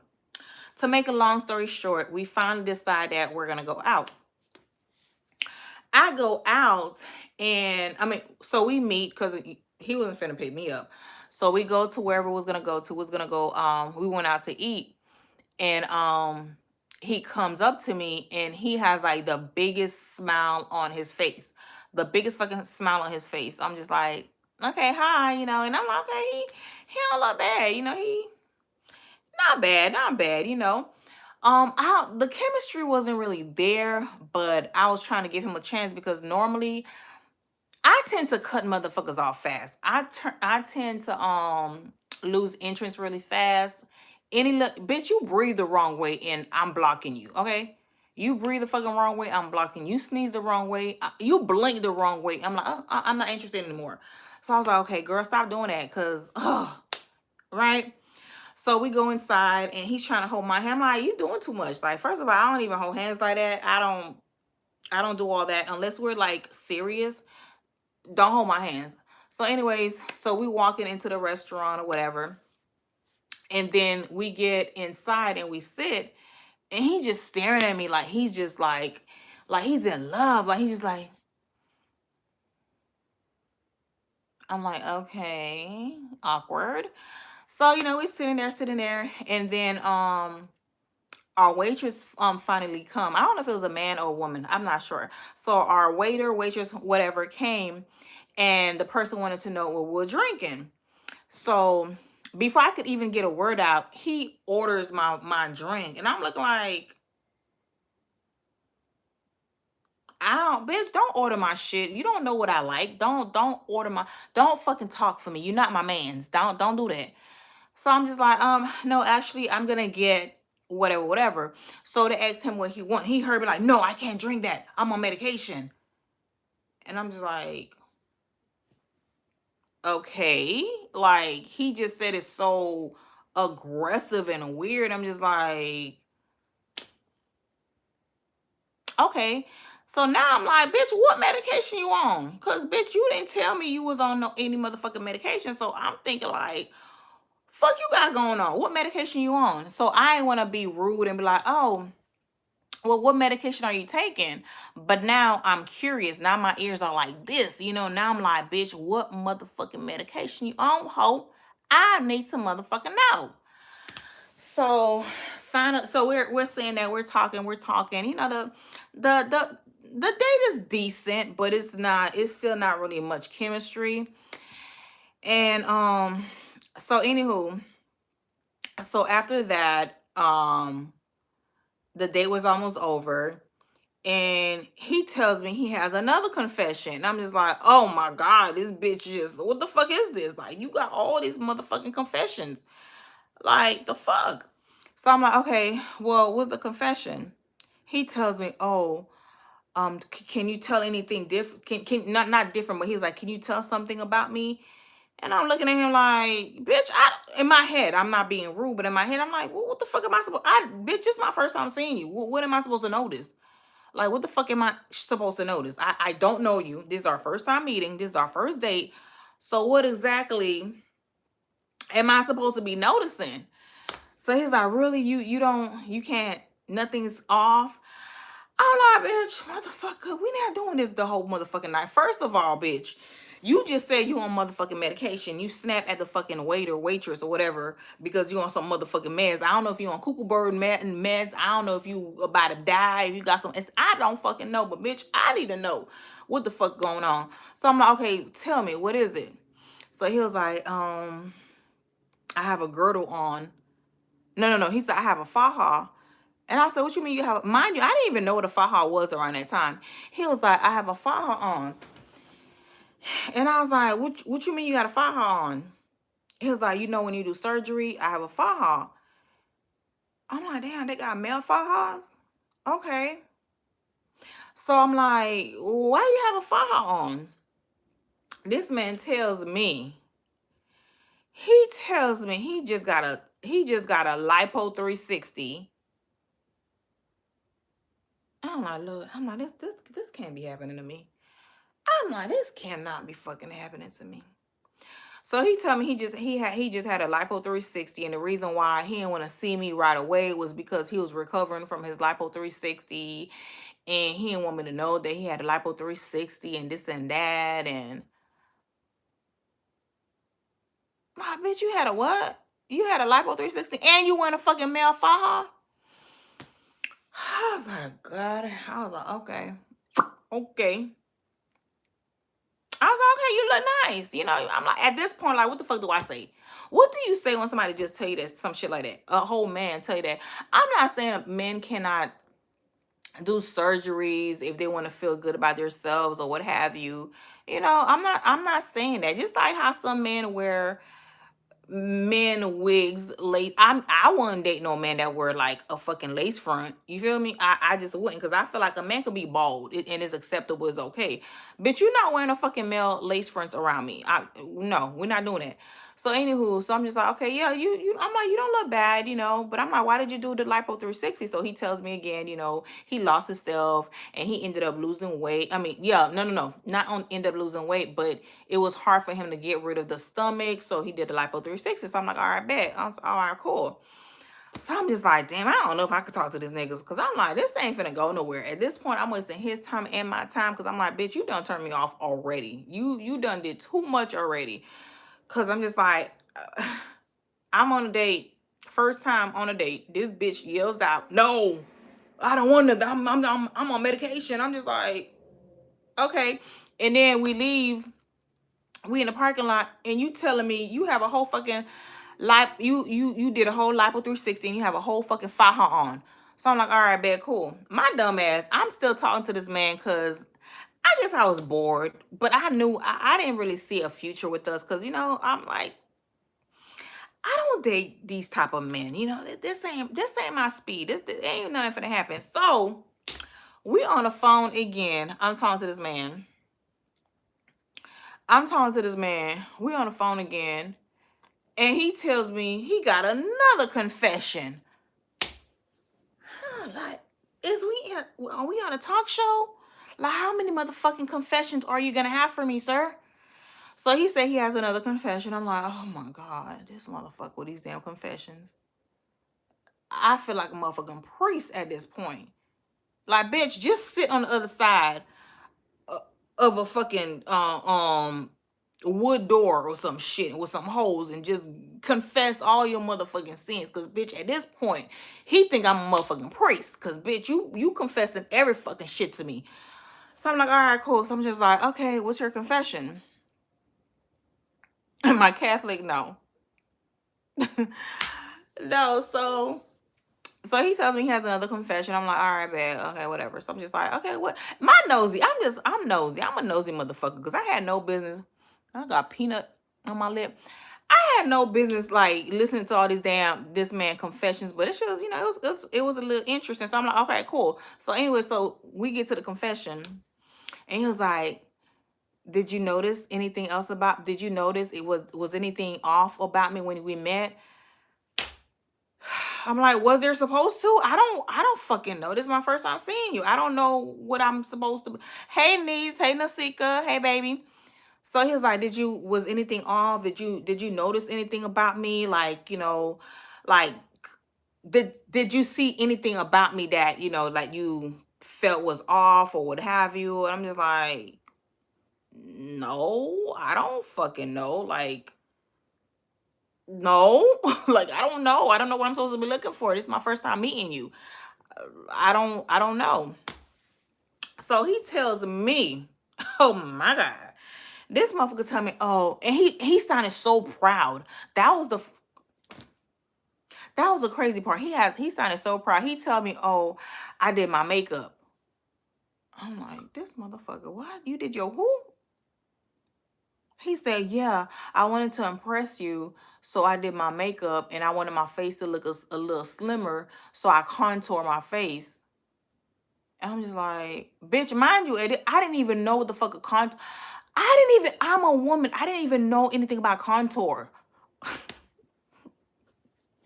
[SPEAKER 1] to make a long story short, we finally decide that we're gonna go out. I go out and so we meet because he wasn't finna pick me up. So we go to wherever we was gonna go to. We went out to eat and he comes up to me and he has like the biggest smile on his face. The biggest fucking smile on his face. I'm just like, okay, hi, and I'm like, okay, he don't look bad, he not bad, not bad, the chemistry wasn't really there, but I was trying to give him a chance because normally I tend to cut motherfuckers off fast. I tend to lose interest really fast. Bitch, you breathe the wrong way and I'm blocking you, okay? You breathe the fucking wrong way, I'm blocking. You sneeze the wrong way, you blink the wrong way. I'm like, I'm not interested anymore. So I was like, okay, girl, stop doing that, cause, right? So we go inside and he's trying to hold my hand. I'm like, you doing too much. Like, first of all, I don't even hold hands like that. I don't do all that unless we're like serious. Don't hold my hands. So anyways, so we walking into the restaurant or whatever. And then we get inside and we sit and he just staring at me like he's just like he's in love. Like he's just like, I'm like, okay, awkward. So, we sitting there, and then our waitress finally come. I don't know if it was a man or a woman. I'm not sure. So our waitress, whatever, came, and the person wanted to know what we're drinking. So before I could even get a word out, he orders my drink, and I'm looking like, bitch, don't order my shit. You don't know what I like. Don't order don't fucking talk for me. You're not my man's. Don't do that. So I'm just like, no, actually, I'm gonna get whatever, whatever. So they asked him what he want. He heard me like, no, I can't drink that. I'm on medication. And I'm just like, okay. Like he just said it's so aggressive and weird. I'm just like, okay. So now I'm like, bitch, what medication you on? Cause bitch, you didn't tell me you was on any motherfucking medication. So I'm thinking like, fuck you got going on? What medication you on? So I ain't wanna be rude and be like, oh, well, what medication are you taking? But now I'm curious. Now my ears are like this, Now I'm like, bitch, what motherfucking medication you on, ho? I need to motherfucking know. So final. So we're saying that we're talking. The date is decent, but it's not. It's still not really much chemistry. And so anywho, so after that, the date was almost over. And he tells me he has another confession. I'm just like, oh my God, this bitch just, what the fuck is this? Like, you got all these motherfucking confessions. Like, the fuck? So I'm like, okay, well, what's the confession? He tells me, oh, can you tell anything different? Can not different, but he's like, can you tell something about me? And I'm looking at him like, bitch, in my head, I'm not being rude, but in my head, I'm like, well, what the fuck am I supposed, bitch, this is my first time seeing you. What am I supposed to notice? Like, what the fuck am I supposed to notice? I don't know you. This is our first time meeting. This is our first date. So what exactly am I supposed to be noticing? So he's like, really? You can't, nothing's off? I'm like, bitch, motherfucker, we not doing this the whole motherfucking night. First of all, bitch, you just said you on motherfucking medication. You snap at the fucking waiter, waitress, or whatever because you on some motherfucking meds. I don't know if you on cuckoo bird meds. I don't know if you about to die. If you got some, I don't fucking know. But bitch, I need to know what the fuck going on. So I'm like, okay, tell me, what is it? So he was like, I have a girdle on. No. He said I have a faja. And I said, what you mean you have, mind you, I didn't even know what a faja was around that time. He was like, I have a faja on. And I was like, what you mean you got a faja on? He was like, when you do surgery, I have a faja. I'm like, damn, they got male fajas? Okay. So I'm like, why you have a faja on? This man tells me, he just got a lipo 360. I'm like, look, this can't be happening to me. I'm like, this cannot be fucking happening to me. So he told me he just had a lipo 360, and the reason why he didn't want to see me right away was because he was recovering from his lipo 360, and he didn't want me to know that he had a lipo 360 and this and that. And my bitch, you had a what? You had a lipo 360 and you weren't a fucking male faja? I was like, God. I was like, okay. Okay. I was like, okay, you look nice. You know, I'm like, at this point, like, what the fuck do I say? What do you say when somebody just tell you that some shit like that? A whole man tell you that. I'm not saying men cannot do surgeries if they want to feel good about themselves or what have you. You know, I'm not saying that. Just like how some men wear men wigs lace. I wouldn't date no man that wear like a fucking lace front. You feel me? I just wouldn't, because I feel like a man can be bald and it's acceptable, it's okay. But you're not wearing a fucking male lace fronts around me. No, we're not doing that. So anywho, so I'm just like, okay, yeah, I'm like, you don't look bad, but I'm like, why did you do the lipo 360? So he tells me again, he lost himself and he ended up losing weight. I mean, yeah, no, not on end up losing weight, but it was hard for him to get rid of the stomach, so he did the lipo 360. So I'm like, all right, bet. I was, all right, cool. So I'm just like, damn, I don't know if I could talk to these niggas, because I'm like, this ain't finna go nowhere. At this point, I'm wasting his time and my time, because I'm like, bitch, you done turned me off already. You done did too much already. Because I'm just like, I'm on a date. First time on a date, this bitch yells out, no, I don't want to. I'm on medication. I'm just like, okay. And then we leave. We in the parking lot, and you telling me you have a whole fucking you did a whole lipo 360 and you have a whole fucking faja on. So I'm like, all right, bet, cool. My dumb ass, I'm still talking to this man because I guess I was bored, but I knew I didn't really see a future with us, because I'm like, I don't date these type of men. This ain't my speed. This ain't nothing finna happen. So we on the phone again. I'm talking to this man. We on the phone again. And he tells me he got another confession. Like, are we on a talk show? Like, how many motherfucking confessions are you gonna have for me, sir? So he said he has another confession. I'm like, oh my God, this motherfucker with these damn confessions. I feel like a motherfucking priest at this point. Like, bitch, just sit on the other side of a fucking wood door or some shit with some holes and just confess all your motherfucking sins. Cause bitch, at this point, he think I'm a motherfucking priest. Cause bitch, you confessing every fucking shit to me. So I'm like, all right, cool. So I'm just like, okay, what's your confession? Am I Catholic? No. No, so he tells me he has another confession. I'm like, all right, bad. Okay, whatever. So I'm just like, okay, what? I'm nosy. I'm a nosy motherfucker, because I had no business. I got peanut on my lip. I had no business like listening to all these this man confessions, but it's just, it was a little interesting. So I'm like, okay, cool. So anyway, so we get to the confession, and he was like, did you notice anything else did you notice was anything off about me when we met? I'm like, was there supposed to? I don't fucking know. This is my first time seeing you. I don't know what I'm supposed to. Hey, niece. Hey, Nasika. Hey, baby. So he was like, was anything off? Did you notice anything about me? Like, like, did you see anything about me that, like you felt was off or what have you? And I'm just like, no, I don't fucking know. Like, no, like, I don't know. I don't know what I'm supposed to be looking for. This is my first time meeting you. I don't know. So he tells me, oh my God, this motherfucker tell me, oh, and he sounded so proud. That was the crazy part. He sounded so proud. He tell me, oh, I did my makeup. I'm like, this motherfucker, what? You did your who? He said, yeah, I wanted to impress you, so I did my makeup, and I wanted my face to look a little slimmer, so I contour my face. And I'm just like, bitch, mind you, I didn't even know what the fuck a contour. I'm a woman. I didn't even know anything about contour.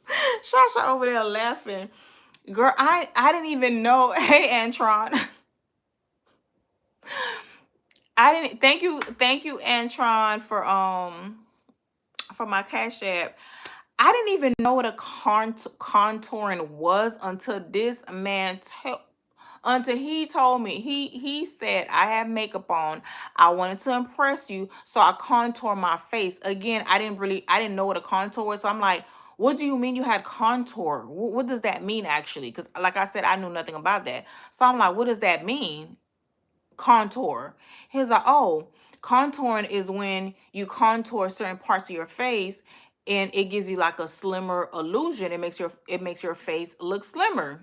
[SPEAKER 1] Shasha over there laughing. Girl, I didn't even know. Hey, Antron. I didn't thank you, Antron, for my Cash App. I didn't even know what a contouring was until this man until he told me. He said, I have makeup on. I wanted to impress you, so I contour my face. Again, I didn't know what a contour was. So I'm like, what do you mean you had contour? What does that mean actually? Because like I said, I knew nothing about that. So I'm like, what does that mean? Contour. He's like, oh, contouring is when you contour certain parts of your face and it gives you like a slimmer illusion. It makes your face look slimmer.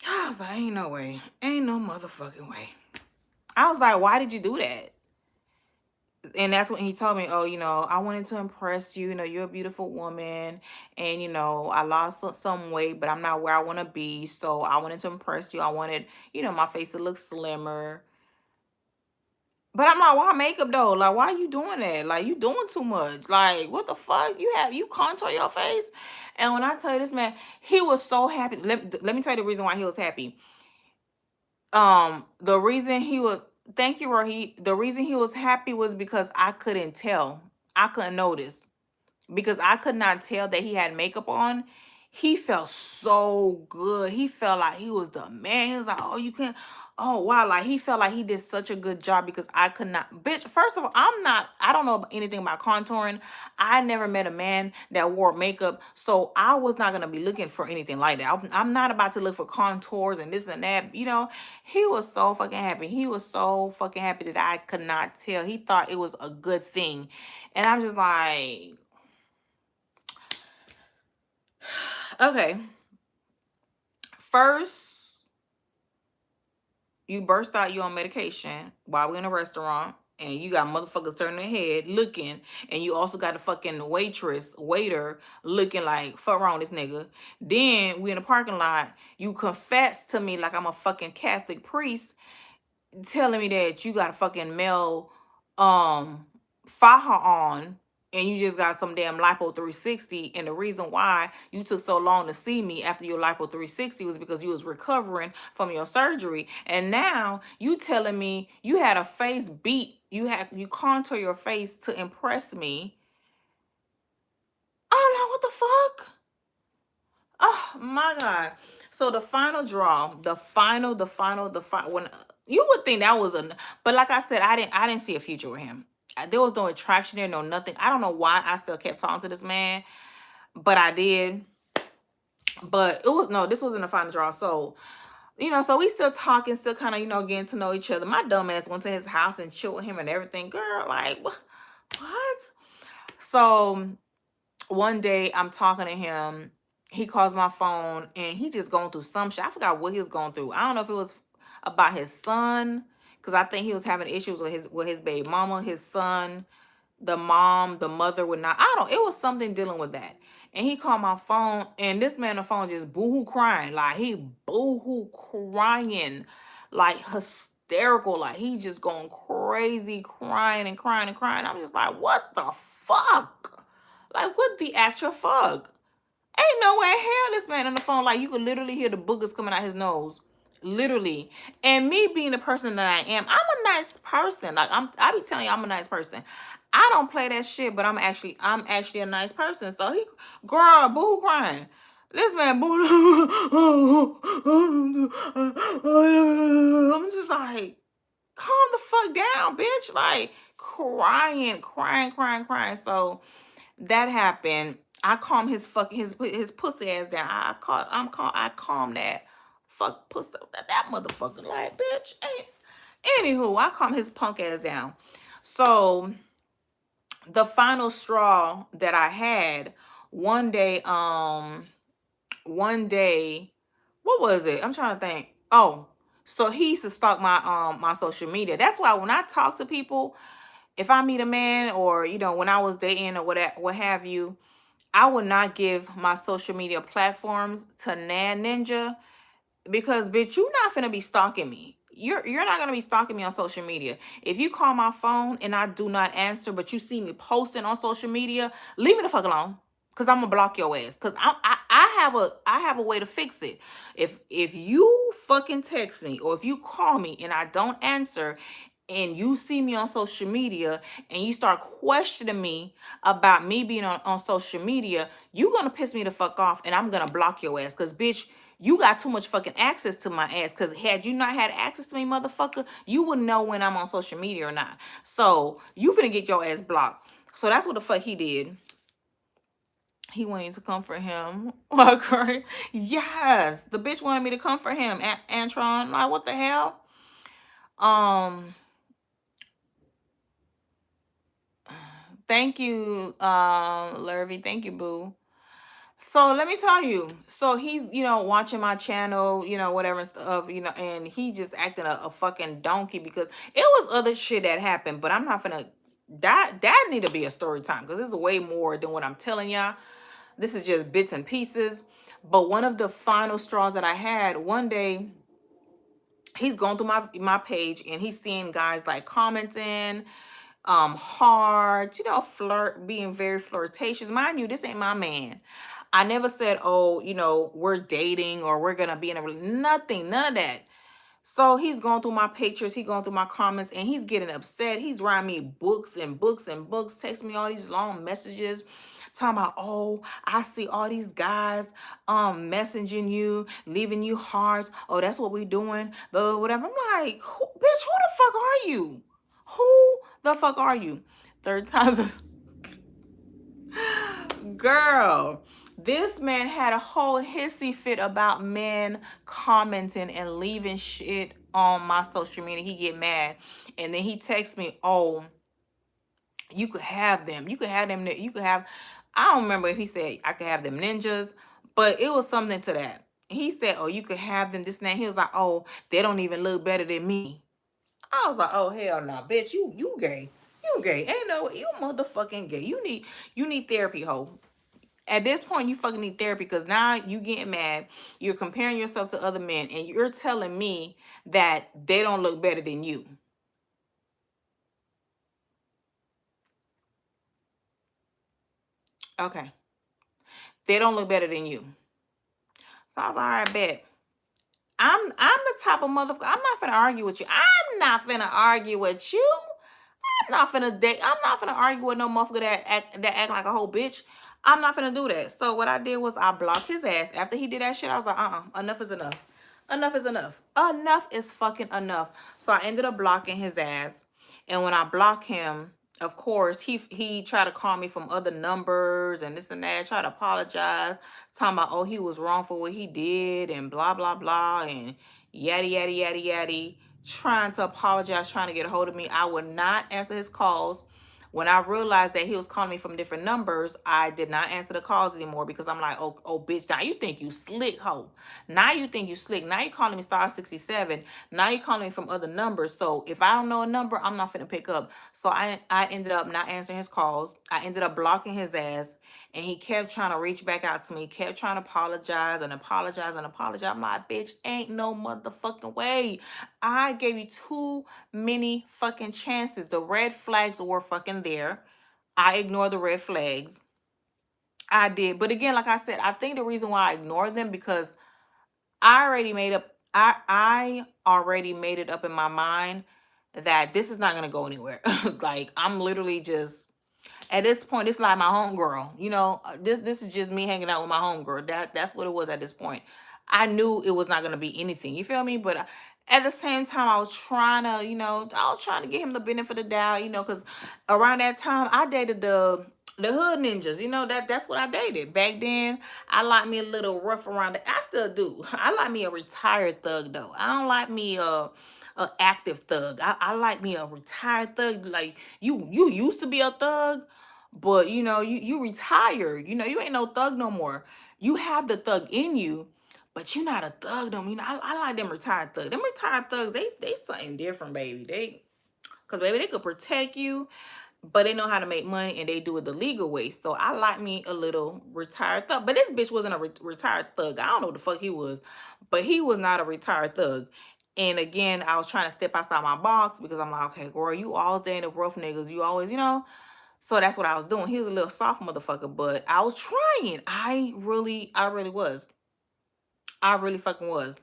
[SPEAKER 1] I was like, ain't no way. Ain't no motherfucking way. I was like, why did you do that? And that's when he told me, oh, I wanted to impress you. You're a beautiful woman. And, I lost some weight, but I'm not where I want to be. So I wanted to impress you. I wanted, my face to look slimmer. But I'm like, why makeup though? Like, why you doing that? Like, you doing too much. Like, what the fuck? You contour your face? And when I tell you this man, he was so happy. Let me tell you the reason why he was happy. The reason he was thank you, Rahi. The reason he was happy was because I couldn't tell. I couldn't notice because I could not tell that he had makeup on. He felt so good. He felt like he was the man. He was like, oh, you can, oh, wow. Like, he felt like he did such a good job because I could not, bitch, first of all, I don't know anything about contouring. I never met a man that wore makeup. So I was not going to be looking for anything like that. I'm not about to look for contours and this and that. He was so fucking happy. He was so fucking happy that I could not tell. He thought it was a good thing. And I'm just like, okay, first, you burst out you on medication while we're in a restaurant, and you got motherfuckers turning their head looking, and you also got a fucking waiter looking like, fuck wrong with this nigga. Then we in the parking lot, you confess to me like I'm a fucking Catholic priest, telling me that you got a fucking male faja on and you just got some damn lipo 360, and the reason why you took so long to see me after your lipo 360 was because you was recovering from your surgery, and now you telling me you had a face beat, you contour your face to impress me. I'm like, what the fuck? Oh my God. So the final draw, when you would think that was but like I said, I didn't see a future with him. There was no attraction there, no nothing. I don't know why I still kept talking to this man, but I did. But it was no, this wasn't the final draw. So, so we still talking, still kind of, getting to know each other. My dumb ass went to his house and chilled with him and everything. Girl, like, what? So one day I'm talking to him. He calls my phone and he just going through some shit. I forgot what he was going through. I don't know if it was about his son, because I think he was having issues with his baby mama, his son, the mom, the mother would not. I don't. It was something dealing with that. And he called my phone, and this man on the phone just boohoo crying, like he boohoo crying, like hysterical, like he just going crazy, crying and crying and crying. I'm just like, what the fuck? Like, what the actual fuck? Ain't no way in hell this man on the phone, like you could literally hear the boogers coming out his nose. Literally. And me being the person that I am, I'm a nice person. Like I be telling you I'm a nice person. I don't play that shit, but I'm actually a nice person. So he, girl, boo crying. This man boo. I'm just like, calm the fuck down, bitch. Like crying, crying, crying, crying. So that happened. I calmed his pussy ass down. I calmed that fuck pussy that motherfucker, like, bitch. Anywho, I calmed his punk ass down. So the final straw that I had one day, what was it? I'm trying to think. Oh, so he used to stalk my social media. That's why when I talk to people, if I meet a man or when I was dating or what have you, I would not give my social media platforms to Nan Ninja, because bitch, you not finna be stalking me. you're not gonna be stalking me on social media. If you call my phone and I do not answer, but you see me posting on social media, leave me the fuck alone. Cause I'm gonna block your ass. Cause I have a way to fix it. If you fucking text me or if you call me and I don't answer and you see me on social media and you start questioning me about me being on social media, you gonna piss me the fuck off and I'm gonna block your ass. Cause bitch, you got too much fucking access to my ass. Cause had you not had access to me, motherfucker, you wouldn't know when I'm on social media or not. So you finna get your ass blocked. So that's what the fuck he did. He wanted to comfort him. Okay. Yes. The bitch wanted me to comfort him. Antron, like what the hell? Um, thank you, Lurvy. Thank you, boo. So let me tell you. So he's, watching my channel, whatever and stuff, and he just acting a fucking donkey because it was other shit that happened, but I'm not gonna that need to be a story time because this is way more than what I'm telling y'all. This is just bits and pieces. But one of the final straws that I had one day, he's going through my page and he's seeing guys like commenting, hard, flirt, being very flirtatious. Mind you, this ain't my man. I never said, oh, we're dating or we're gonna be in a nothing, none of that. So he's going through my pictures, he's going through my comments, and he's getting upset. He's writing me books and books and books, texting me all these long messages, talking about, oh, I see all these guys messaging you, leaving you hearts. Oh, that's what we doing, but whatever. I'm like, bitch, who the fuck are you? Who the fuck are you? Third time's girl. This man had a whole hissy fit about men commenting and leaving shit on my social media. He get mad. And then he texts me, oh, you could have them. You could have them. You could have, I don't remember if he said I could have them ninjas, but it was something to that. He said, oh, you could have them this and that. He was like, oh, they don't even look better than me. I was like, oh hell no, bitch, you gay. You gay. Ain't no, you motherfucking gay. You need therapy, hoe. At this point, you fucking need therapy because now you getting mad. You're comparing yourself to other men, and you're telling me that they don't look better than you. Okay, they don't look better than you. So I was like, all right, bet. I'm the type of motherfucker. I'm not finna argue with you. I'm not finna argue with you. I'm not finna date. I'm not finna argue with no motherfucker that act like a whole bitch. I'm not finna do that. So what I did was I blocked his ass. After he did that shit, I was like, enough is enough. Enough is enough. Enough is fucking enough. So I ended up blocking his ass. And when I blocked him, of course, he tried to call me from other numbers and this and that, try to apologize, talking about, oh, he was wrong for what he did and blah, blah, blah, and yada, yada, yada, yada, trying to apologize, trying to get a hold of me. I would not answer his calls. When I realized that he was calling me from different numbers, I did not answer the calls anymore because I'm like, oh, bitch, now you think you slick, hoe. Now you think you slick. Now you calling me star 67. Now you calling me from other numbers. So if I don't know a number, I'm not finna pick up. So I ended up not answering his calls. I ended up blocking his ass. And he kept trying to reach back out to me, kept trying to apologize and apologize and apologize. I'm like, bitch, ain't no motherfucking way. I gave you too many fucking chances. The red flags were fucking there. I ignored the red flags. I did. But again, like I said, I think the reason why I ignored them because I already made up I already made it up in my mind that this is not gonna go anywhere. Like I'm literally just at this point, it's like my homegirl. This is just me hanging out with my homegirl. That's what it was at this point. I knew it was not gonna be anything. You feel me? But at the same time, I was trying to, I was trying to get him the benefit of the doubt, because around that time I dated the hood ninjas. That's what I dated back then. I like me a little rough around the. I still do. I like me a retired thug though. I don't like me a active thug. I like me a retired thug. Like you used to be a thug, but you retired. You ain't no thug no more. You have the thug in you, but you're not a thug no more. I like them retired thugs. Them retired thugs, they something different, baby. Cause baby, they could protect you, but they know how to make money and they do it the legal way. So I like me a little retired thug. But this bitch wasn't a retired thug. I don't know what the fuck he was, but he was not a retired thug. And again, I was trying to step outside my box because I'm like, okay, girl, you always dating the rough niggas. You always, you know. So that's what I was doing. He was a little soft motherfucker, but I was trying. I really was. I really fucking was.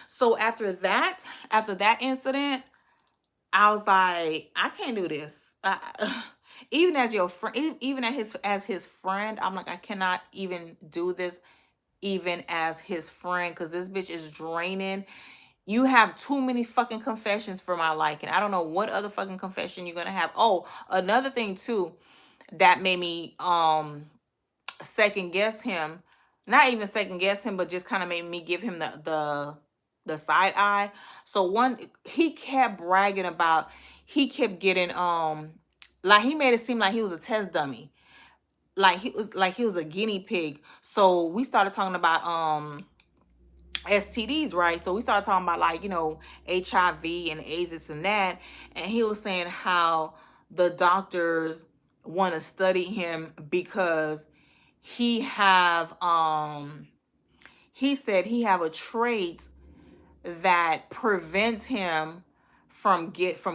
[SPEAKER 1] So after that incident, I was like, I can't do this. Even as your friend, even as his friend, I'm like, I cannot even do this. Even as his friend, because this bitch is draining. You have too many fucking confessions for my liking. I don't know what other fucking confession you're gonna have. Oh, another thing too that made me second guess him. Not even second guess him, but just kind of made me give him the side eye. So one, he kept bragging about, he kept getting like he made it seem like he was a test dummy. Like he was a guinea pig. So we started talking about STDs, right? So we started talking about, like, you know, HIV and AIDS, this and that. And he was saying how the doctors want to study him because he said he have a trait that prevents him from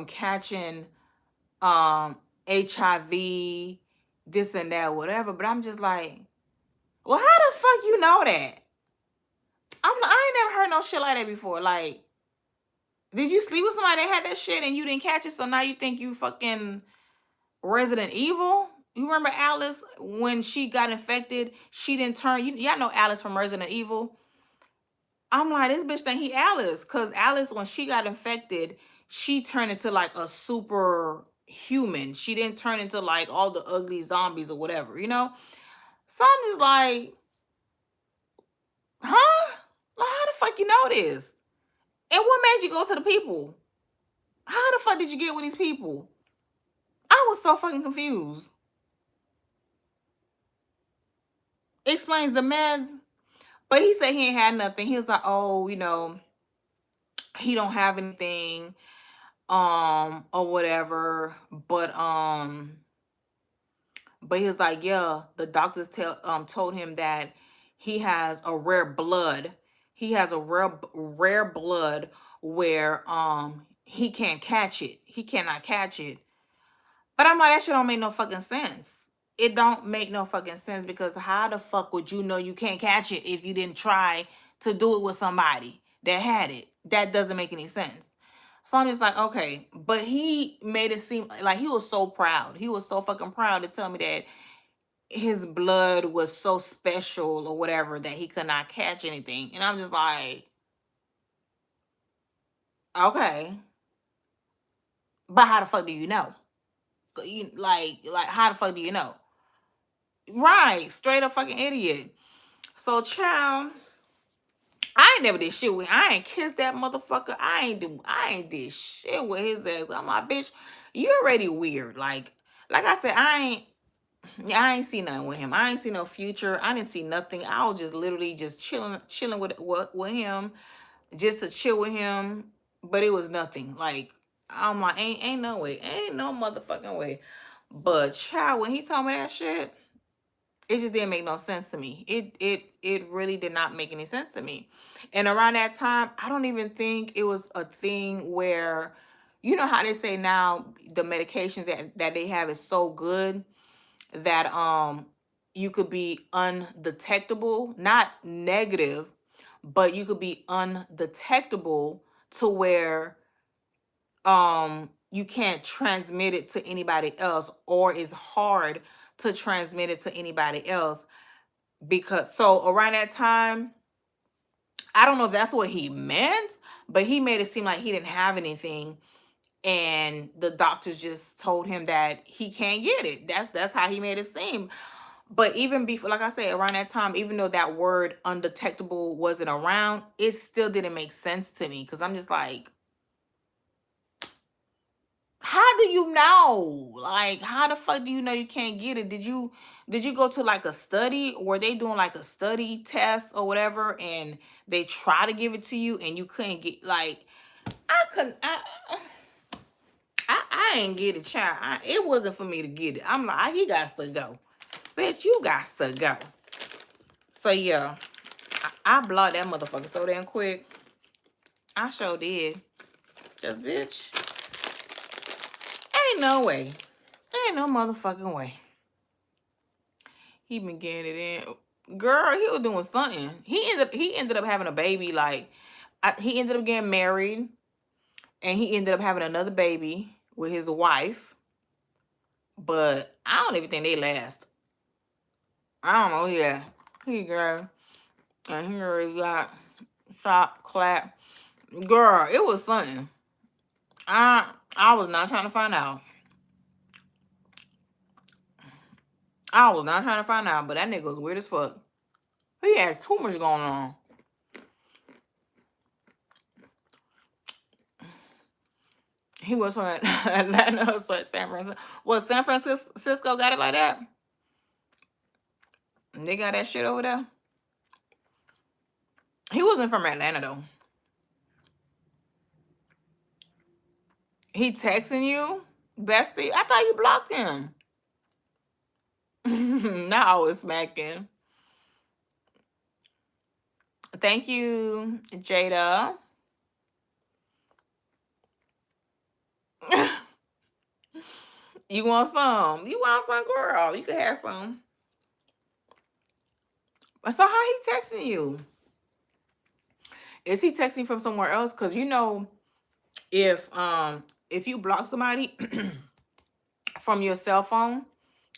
[SPEAKER 1] catching HIV, this and that, whatever. But I'm just like, well, how the fuck you know that? I ain't never heard no shit like that before. Like, did you sleep with somebody that had that shit and you didn't catch it, so now you think you fucking Resident Evil? You remember Alice when she got infected? She didn't turn. Y'all know Alice from Resident Evil. I'm like, this bitch think he Alice, cause Alice, when she got infected, she turned into like a super human. She didn't turn into like all the ugly zombies or whatever, you know. So I'm just like, huh? Like, how the fuck you know this? And what made you go to the people? How the fuck did you get with these people? I was so fucking confused. Explains the meds, but he said he ain't had nothing. He was like, oh, you know, he don't have anything, or whatever. But he was like, yeah, the doctors told him that he has a rare blood. He has a rare blood where he can't catch it. He cannot catch it. But I'm like, that shit don't make no fucking sense. It don't make no fucking sense, because how the fuck would you know you can't catch it if you didn't try to do it with somebody that had it? That doesn't make any sense. So I'm just like, okay. But he made it seem like he was so proud. He was so fucking proud to tell me that his blood was so special or whatever that he could not catch anything. And I'm just like, okay. But how the fuck do you know? Like how the fuck do you know? Right, straight up fucking idiot. So, child, I ain't never did shit with. I ain't kissed that motherfucker. I ain't did shit with his ass. I'm like, bitch, you already weird. Like I said, I ain't see nothing with him. I ain't see no future. I didn't see nothing. I was just literally just chilling with him, just to chill with him. But it was nothing. Like, I'm like, ain't no way, ain't no motherfucking way. But child, when he told me that shit, it just didn't make no sense to me. It really did not make any sense to me. And around that time, I don't even think it was a thing where, you know how they say now the medications that they have is so good that you could be undetectable, not negative, but you could be undetectable to where you can't transmit it to anybody else, or it's hard to transmit it to anybody else. Because so around that time, I don't know if that's what he meant, but he made it seem like he didn't have anything, and the doctors just told him that he can't get it. That's how he made it seem. But even before, like I said, around that time, even though that word undetectable wasn't around, it still didn't make sense to me, because I'm just like, how do you know? Like, how the fuck do you know you can't get it? Did you go to like a study, or were they doing like a study test or whatever, and they try to give it to you and you couldn't get, like, I couldn't I ain't get it, child. It wasn't for me to get it. I'm like, he got to go. Bitch, you got to go. So yeah, I blocked that motherfucker so damn quick. I sure did. Cause bitch, ain't no way. Ain't no motherfucking way. He been getting it in. Girl, he was doing something. He ended up having a baby. Like, he ended up getting married, and he ended up having another baby with his wife. But I don't even think they last. I don't know. Yeah, he girl, and he already got shot, clap. Girl, it was something. I was not trying to find out. I was not trying to find out, but that nigga was weird as fuck. He had too much going on. He was from Atlanta, so San Francisco. Well, San Francisco got it like that. They got that shit over there. He wasn't from Atlanta though. He texting you, bestie. I thought you blocked him. Now I was smacking. Thank you, Jada. You want some? You want some, girl? You can have some. So how he texting you? Is he texting from somewhere else? Cause you know, if you block somebody from your cell phone,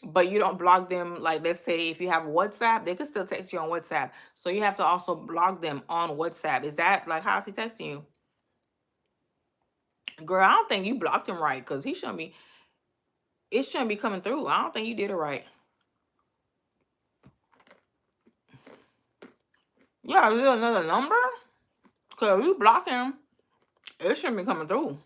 [SPEAKER 1] but you don't block them, like let's say if you have WhatsApp, they can still text you on WhatsApp. So you have to also block them on WhatsApp. Is that like how's he texting you? Girl, I don't think you blocked him right because he shouldn't be. It shouldn't be coming through. I don't think you did it right. Yeah, is there another number? Cause if you block him, it shouldn't be coming through.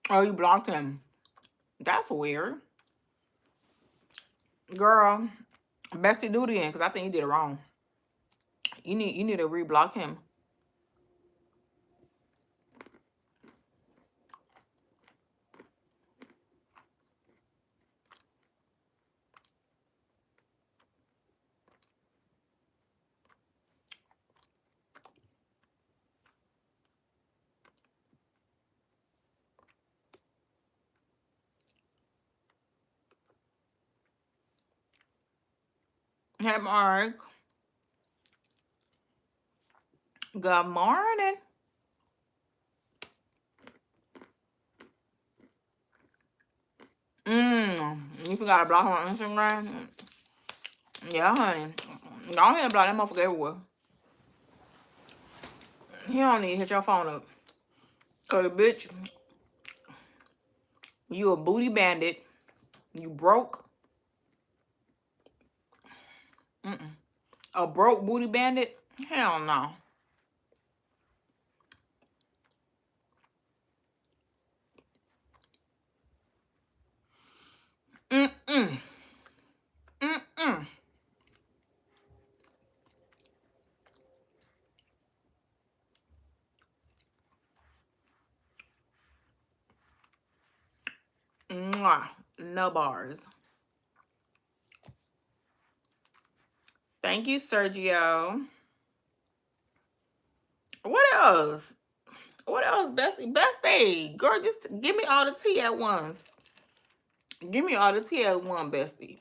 [SPEAKER 1] Oh, you blocked him. That's weird. Girl, bestie do it again because I think you did it wrong. You need to reblock him. Hey, Mark. Good morning. You forgot to block him on Instagram? Yeah, honey. Go ahead and block that motherfucker everywhere. He don't need to hit your phone up. Cause bitch, you a booty bandit. You broke. A broke booty bandit? Hell no. Mm-mm. Mm-mm. Mwah. No bars. Thank you, Sergio. What else? What else, bestie? Bestie. Girl, just give me all the tea at once. Give me all the tea at one, bestie.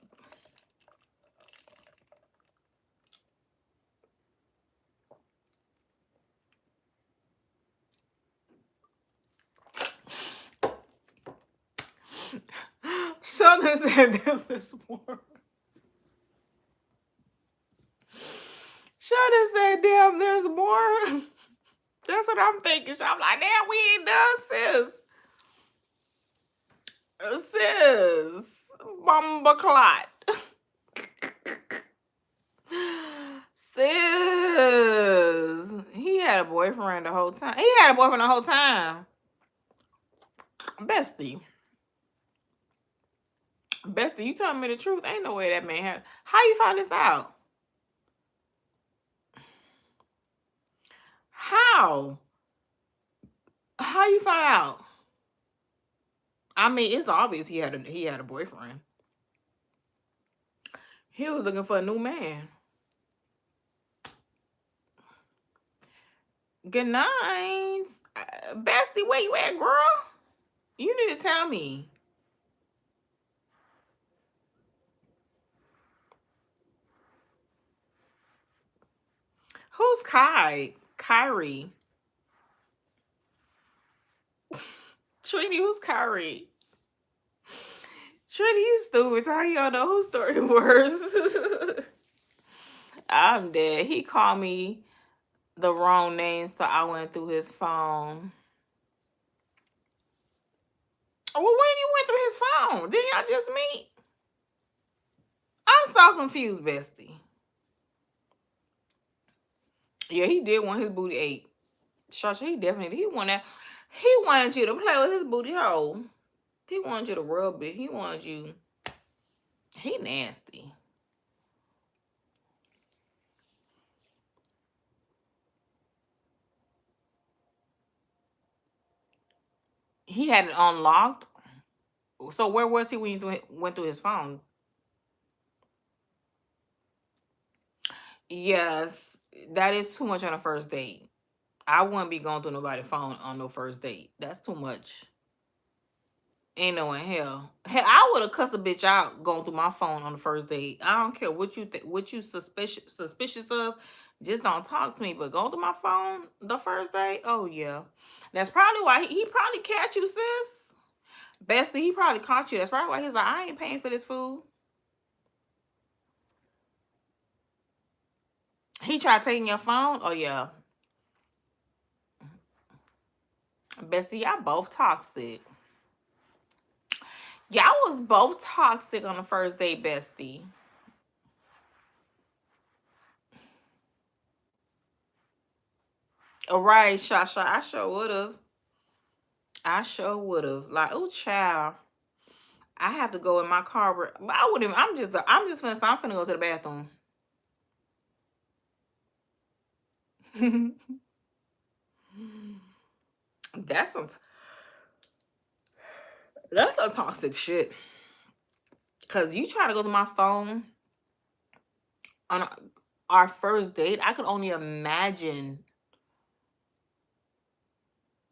[SPEAKER 1] Sheldon said there was more. Sheldon said, damn, there's more. That's what I'm thinking. So I'm like, damn, we ain't done, sis. Sis. Bumba clot. Sis. He had a boyfriend the whole time. He had a boyfriend the whole time. Bestie. Bestie, you telling me the truth? Ain't no way that man had. How you find this out? How? How you find out? I mean, it's obvious he had a boyfriend. He was looking for a new man. Good night. Bestie, where you at, girl? You need to tell me. Who's Kai? Kyrie. Trini, who's Kyrie? Trini, you stupid. How y'all know whose story worse? I'm dead. He called me the wrong name, so I went through his phone. Well, when you went through his phone, didn't y'all just meet? I'm so confused, bestie. Yeah, he did want his booty ate. Shasha, he wanted you to play with his booty hole. He wanted you to rub it. He wanted you. He nasty. He had it unlocked. So where was he when you went through his phone? Yes, that is too much on a first date. I wouldn't be going through nobody's phone on no first date. That's too much. Ain't no in hell. Hell, I would have cussed a bitch out going through my phone on the first date. I don't care what you suspicious of. Just don't talk to me. But going through my phone the first day, oh yeah. That's probably why he probably catch you, sis. Bestie, he probably caught you. That's probably why he's like, I ain't paying for this food. He tried taking your phone? Oh yeah. Bestie, y'all both toxic. Y'all was both toxic on the first date, bestie. All right, Shasha, I sure would have. I sure would have. Like, oh, child, I have to go in my car. But I wouldn't. I'm just finna stop. I'm finna go to the bathroom. that's some. That's some toxic shit. Cause you try to go to my phone on our first date. I could only imagine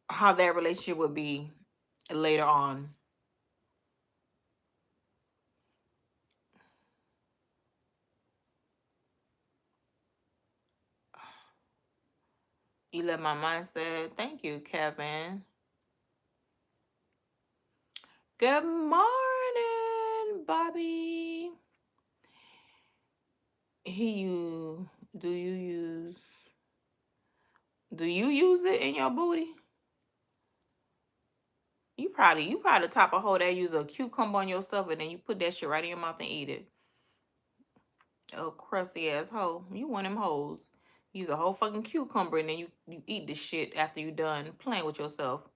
[SPEAKER 1] how that relationship would be later on. You let my mind say, thank you, Kevin. Good morning, Bobby. Do you use it in your booty? You probably top a hoe that use a cucumber on yourself and then you put that shit right in your mouth and eat it. Oh, crusty ass hoe. You one of them hoes. Use a whole fucking cucumber and then you eat the shit after you done playing with yourself.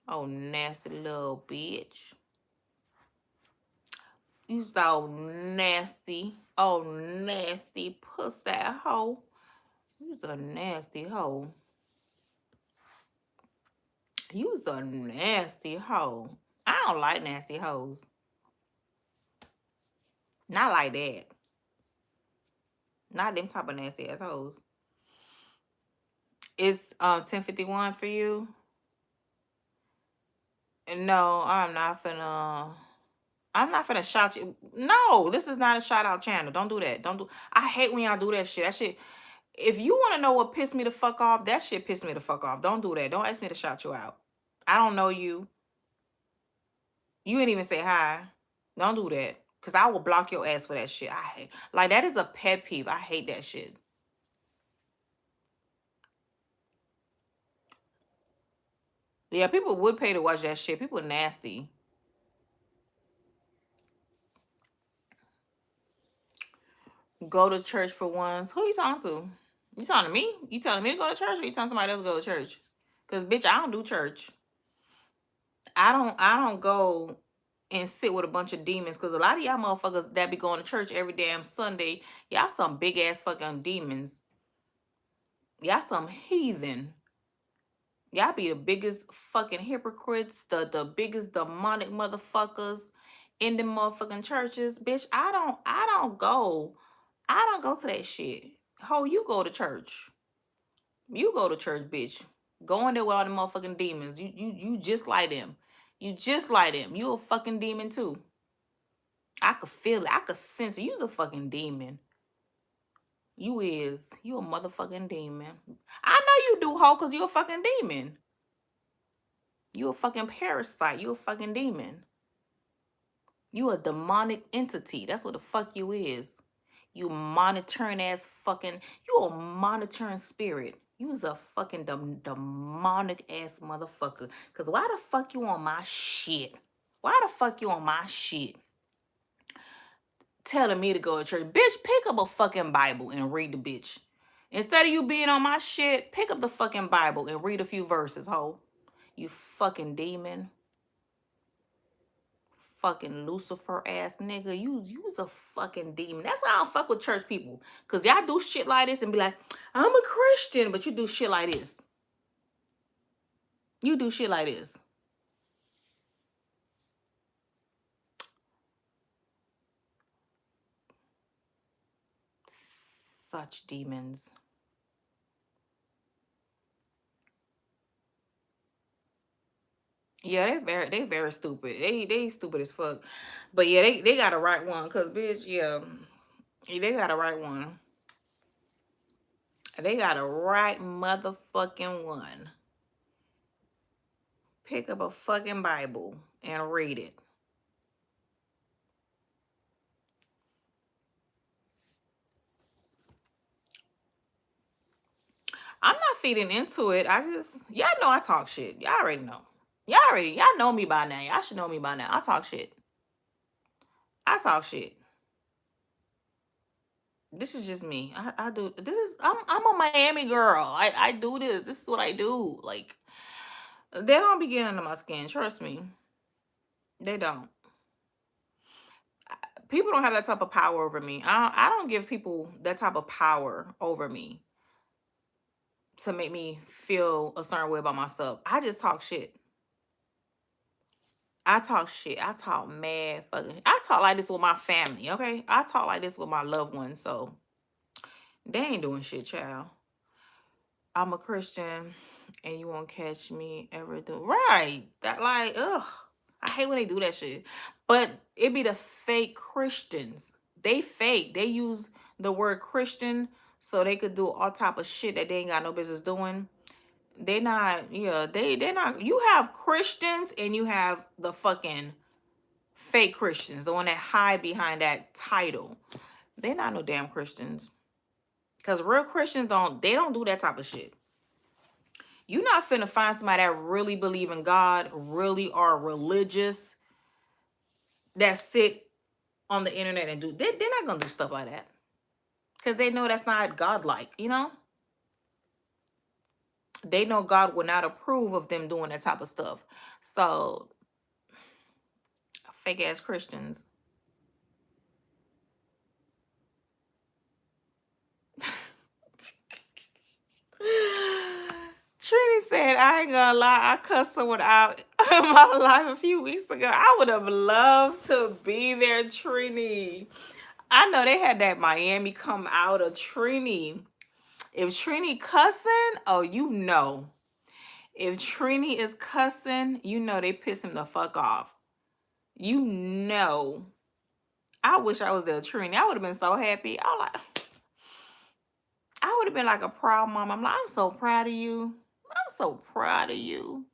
[SPEAKER 1] Oh, nasty little bitch. You so nasty. Oh, nasty puss that hoe. You's a nasty hoe. You's a nasty hoe. I don't like nasty hoes. Not like that. Not them type of nasty ass hoes. It's 10:51 for you. No, I'm not finna shout you. No, this is not a shout out channel. Don't do that. Don't do. I hate when y'all do that shit. That shit. If you want to know what pissed me the fuck off, that shit pissed me the fuck off. Don't do that. Don't ask me to shout you out. I don't know you. You ain't even say hi. Don't do that. Cause I will block your ass for that shit. I hate like that is a pet peeve. I hate that shit. Yeah, people would pay to watch that shit. People nasty. Go to church for once. Who you talking to? You talking to me? You telling me to go to church, or you telling somebody else to go to church? Cause bitch, I don't do church. I don't go and sit with a bunch of demons. Cause a lot of y'all motherfuckers that be going to church every damn Sunday, y'all some big ass fucking demons. Y'all some heathen. Y'all be the biggest fucking hypocrites, the biggest demonic motherfuckers in the motherfucking churches. Bitch, I don't go to that shit. Ho, you go to church. You go to church, bitch. Go in there with all the motherfucking demons. You just like them. You just like them. You a fucking demon too. I could feel it. I could sense it. You's a fucking demon. You is. You a motherfucking demon. I know you do, ho, because you a fucking demon. You a fucking parasite. You a fucking demon. You a demonic entity. That's what the fuck you is. You monitoring ass fucking. You a monitoring spirit. You's a fucking demonic ass motherfucker. Cause why the fuck you on my shit? Why the fuck you on my shit? Telling me to go to church. Bitch, pick up a fucking Bible and read the bitch. Instead of you being on my shit, pick up the fucking Bible and read a few verses, ho. You fucking demon. Fucking Lucifer ass nigga. You's a fucking demon. That's why I don't fuck with church people. Cause y'all do shit like this and be like, I'm a Christian, but you do shit like this. You do shit like this. Such demons. Yeah, they very stupid. They stupid as fuck. But yeah, they got a right one. Cause bitch, yeah. They got a right one. They got a right motherfucking one. Pick up a fucking Bible and read it. I'm not feeding into it. Y'all know I talk shit. Y'all already know. Y'all know me by now. Y'all should know me by now. I talk shit. I talk shit. This is just me. I do this is I'm a Miami girl. I do this. This is what I do. Like they don't be getting under my skin. Trust me. They don't. People don't have that type of power over me. I don't give people that type of power over me to make me feel a certain way about myself. I just talk shit. I talk shit. I talk mad fucking. I talk like this with my family, okay? I talk like this with my loved ones, so they ain't doing shit, child. I'm a Christian, and you won't catch me ever do right. That like, ugh. I hate when they do that shit. But it be the fake Christians. They fake. They use the word Christian so they could do all type of shit that they ain't got no business doing. They not, yeah, they're not. You have Christians and you have the fucking fake Christians, the one that hide behind that title. They're not no damn Christians. Cause real Christians don't do that type of shit. You not finna find somebody that really believe in God, really are religious, that sit on the internet and do. They're not gonna do stuff like that. Cause they know that's not godlike, you know? They know God would not approve of them doing that type of stuff. So fake ass Christians. Trini said, I ain't gonna lie, I cussed someone out in my life a few weeks ago. I would have loved to be there, Trini. I know they had that Miami come out of Trini. If Trini cussing, oh, you know. If Trini is cussing, you know they piss him the fuck off. You know. I wish I was there, Trini. I would have been so happy. I would have been like a proud mom. I'm like, I'm so proud of you. I'm so proud of you.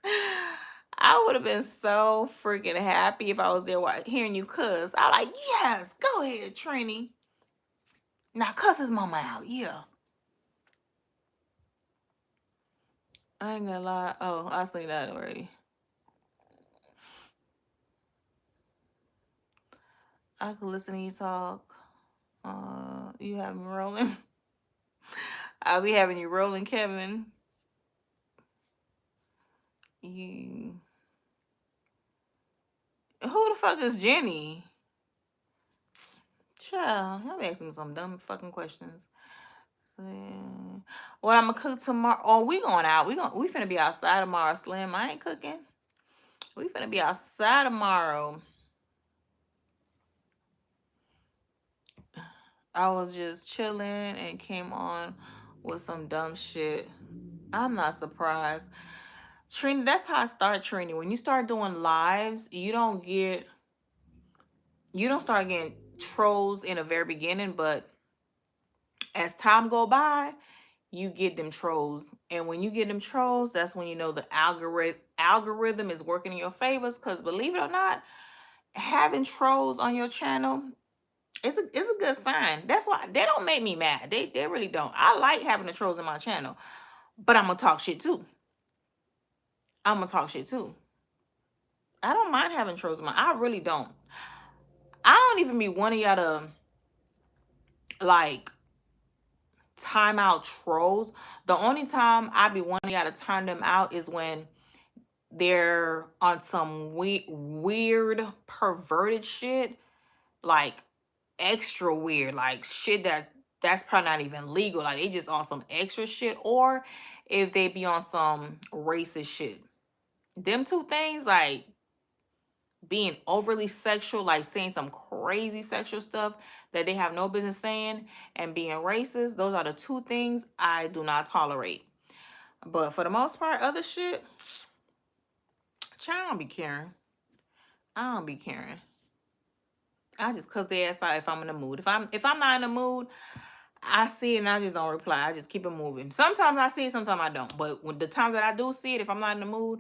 [SPEAKER 1] I would have been so freaking happy if I was there hearing you cuss. I like, yes, go ahead, Trini. Now cuss his mama out, yeah. I ain't gonna lie. Oh, I seen that already. I could listen to you talk. You have me rolling. I'll be having you rolling, Kevin. You. Who the fuck is Jenny? Child, y'all be asking me some dumb fucking questions. What I'm gonna cook tomorrow? Oh, we going out. We finna be outside tomorrow, Slim. I ain't cooking. We finna be outside tomorrow. I was just chilling and came on with some dumb shit. I'm not surprised. Trina, that's how I start, Trina. When you start doing lives, you don't start getting trolls in the very beginning, but as time go by, you get them trolls. And when you get them trolls, that's when you know the algorithm is working in your favors. Because believe it or not, having trolls on your channel it's a good sign. That's why they don't make me mad. They really don't. I like having the trolls in my channel, but I'm gonna talk shit too. I'm gonna talk shit too. I don't mind having trolls in my. I really don't. I don't even be wanting y'all to like time out trolls. The only time I be wanting y'all to time them out is when they're on some weird perverted shit, like extra weird, like shit that's probably not even legal. Like they just on some extra shit, or if they be on some racist shit. Them two things, like being overly sexual, like saying some crazy sexual stuff that they have no business saying, and being racist, those are the two things I do not tolerate. But for the most part, other shit, child, I don't be caring. I don't be caring. I just cuss their ass out if I'm in the mood. If I'm not in the mood, I see it and I just don't reply. I just keep it moving. Sometimes I see it, sometimes I don't. But when the times that I do see it, if I'm not in the mood,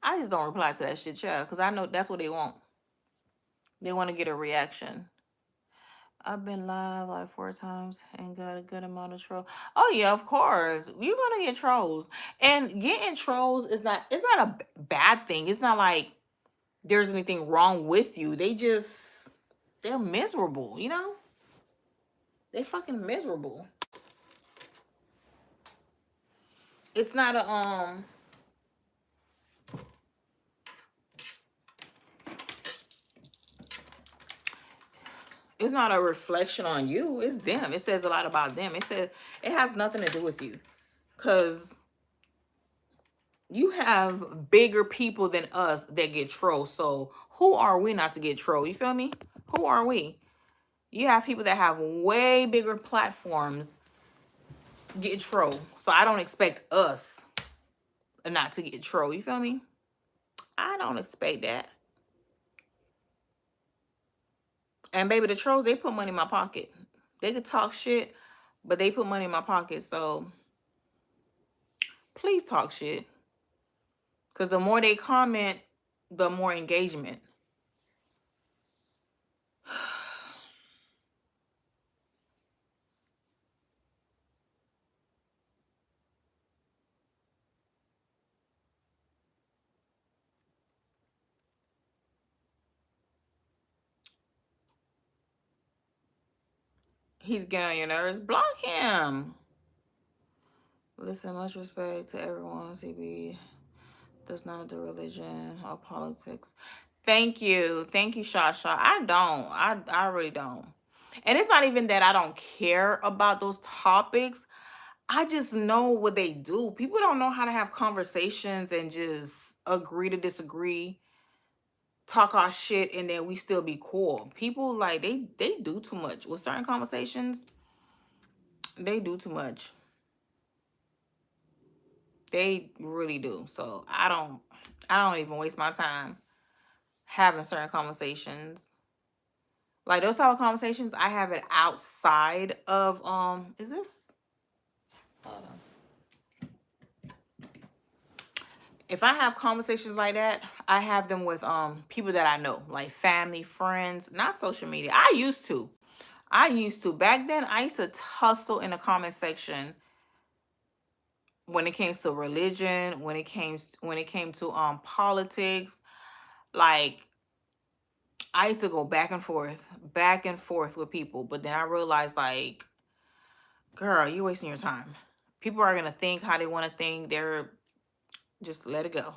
[SPEAKER 1] I just don't reply to that shit, child. Because I know that's what they want. They want to get a reaction. I've been live like 4 times and got a good amount of trolls. Oh yeah, of course. You're gonna get trolls. And getting trolls is not a bad thing. It's not like there's anything wrong with you. They're miserable, you know? They fucking miserable. It's not a it's not a reflection on you. It's them. It says a lot about them. It has nothing to do with you. Cause you have bigger people than us that get trolled. So who are we not to get trolled? You feel me? Who are we? You have people that have way bigger platforms get trolled. So I don't expect us not to get trolled. You feel me? I don't expect that. And baby, the trolls, they put money in my pocket. They could talk shit, but they put money in my pocket. So please talk shit. Because the more they comment, the more engagement. He's getting on your nerves. Block him. Listen, much respect to everyone. CB does not do religion or politics. Thank you. Thank you, Shasha. I don't. I really don't. And it's not even that I don't care about those topics. I just know what they do. People don't know how to have conversations and just agree to disagree, talk our shit, and then we still be cool. People like they do too much with certain conversations. They do too much. They really do. So I don't even waste my time having certain conversations. Like those type of conversations, I have it outside of is this, hold on. If I have conversations like that, I have them with people that I know, like family, friends, not social media. I used to. Back then I used to tussle in the comment section when it came to religion, when it came to politics. Like I used to go back and forth with people, but then I realized, like, girl, you're wasting your time. People are gonna think how they want to think. They're just let it go.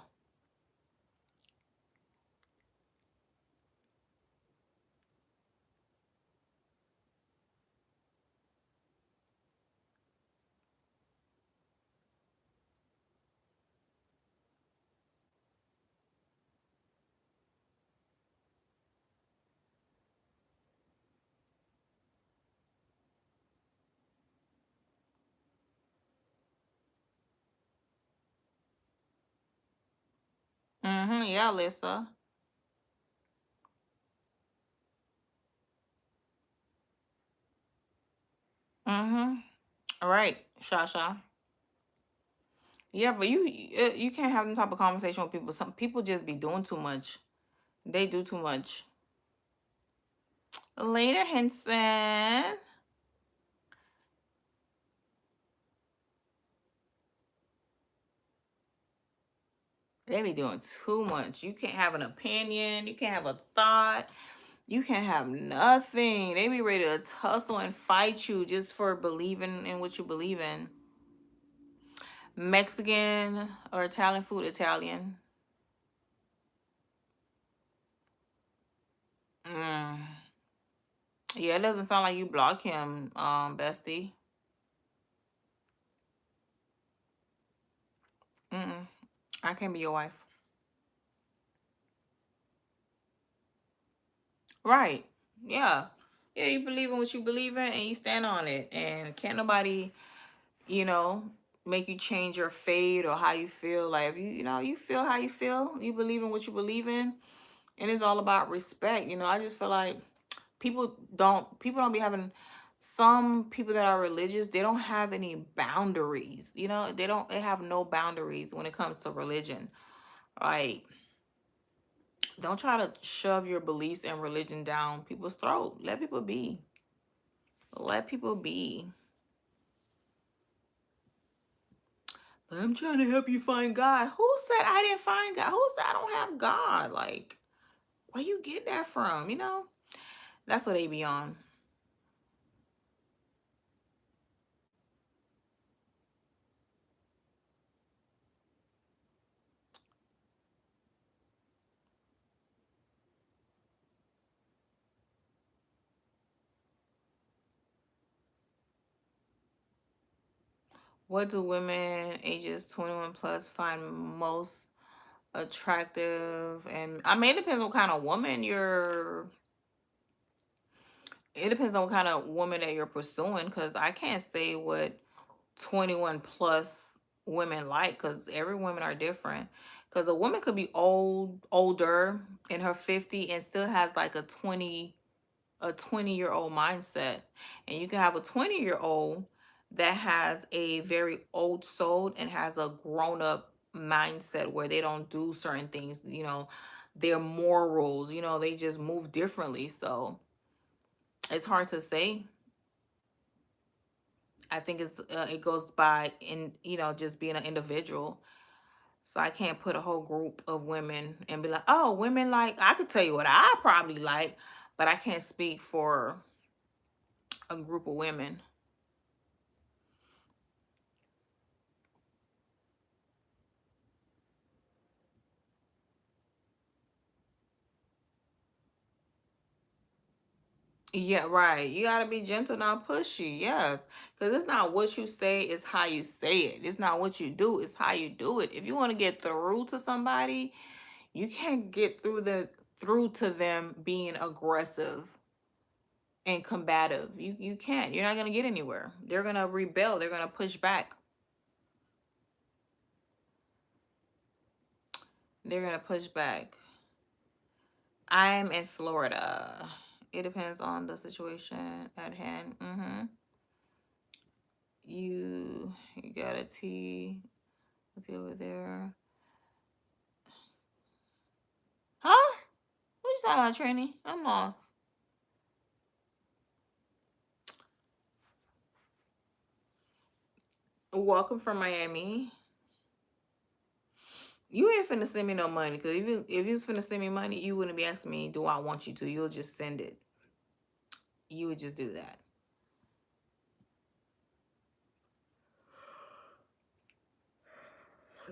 [SPEAKER 1] Mm-hmm. Yeah, Alyssa. Mm-hmm. All right, Shasha. Yeah, but you can't have them type of conversation with people. Some people just be doing too much. They do too much. Later, Henson. They be doing too much. You can't have an opinion. You can't have a thought. You can't have nothing. They be ready to tussle and fight you just for believing in what you believe in. Mexican or Italian food, Italian. Mm. Yeah, it doesn't sound like you block him, bestie. Mm-mm. I can't be your wife. Right. Yeah. Yeah, you believe in what you believe in and you stand on it. And can't nobody, you know, make you change your fate or how you feel. Like if you feel how you feel, you believe in what you believe in. And it's all about respect. I just feel like people don't be having some people that are religious, they don't have any boundaries. They have no boundaries when it comes to religion. Like, don't try to shove your beliefs and religion down people's throat. Let people be. Let people be. I'm trying to help you find God. Who said I didn't find God? Who said I don't have God? Like, where you get that from? That's what they be on. What do women ages 21 plus find most attractive? And I mean, it depends on what kind of woman you're. It depends on what kind of woman that you're pursuing, because I can't say what 21 plus women like, because every women are different. Because a woman could be older in her 50 and still has like a 20-year-old mindset, and you can have a 20-year-old that has a very old soul and has a grown-up mindset where they don't do certain things. Their morals, they just move differently. So it's hard to say. I think it goes by in just being an individual. So I can't put a whole group of women and be like, oh, women like, I could tell you what I probably like, but I can't speak for a group of women. Yeah, right. You gotta be gentle, not pushy. Yes, because it's not what you say, it's how you say it. It's not what you do, it's how you do it. If you want to get through to somebody, you can't get through to them being aggressive and combative. You can't. You're not gonna get anywhere. They're gonna rebel. They're gonna push back. They're gonna push back. I'm in Florida. It depends on the situation at hand. You got a T. What's over there? Huh? What you talking about, Trini? I'm lost. Welcome from Miami. You ain't finna send me no money, because if you was finna send me money, you wouldn't be asking me, do I want you to? You'll just send it. You would just do that.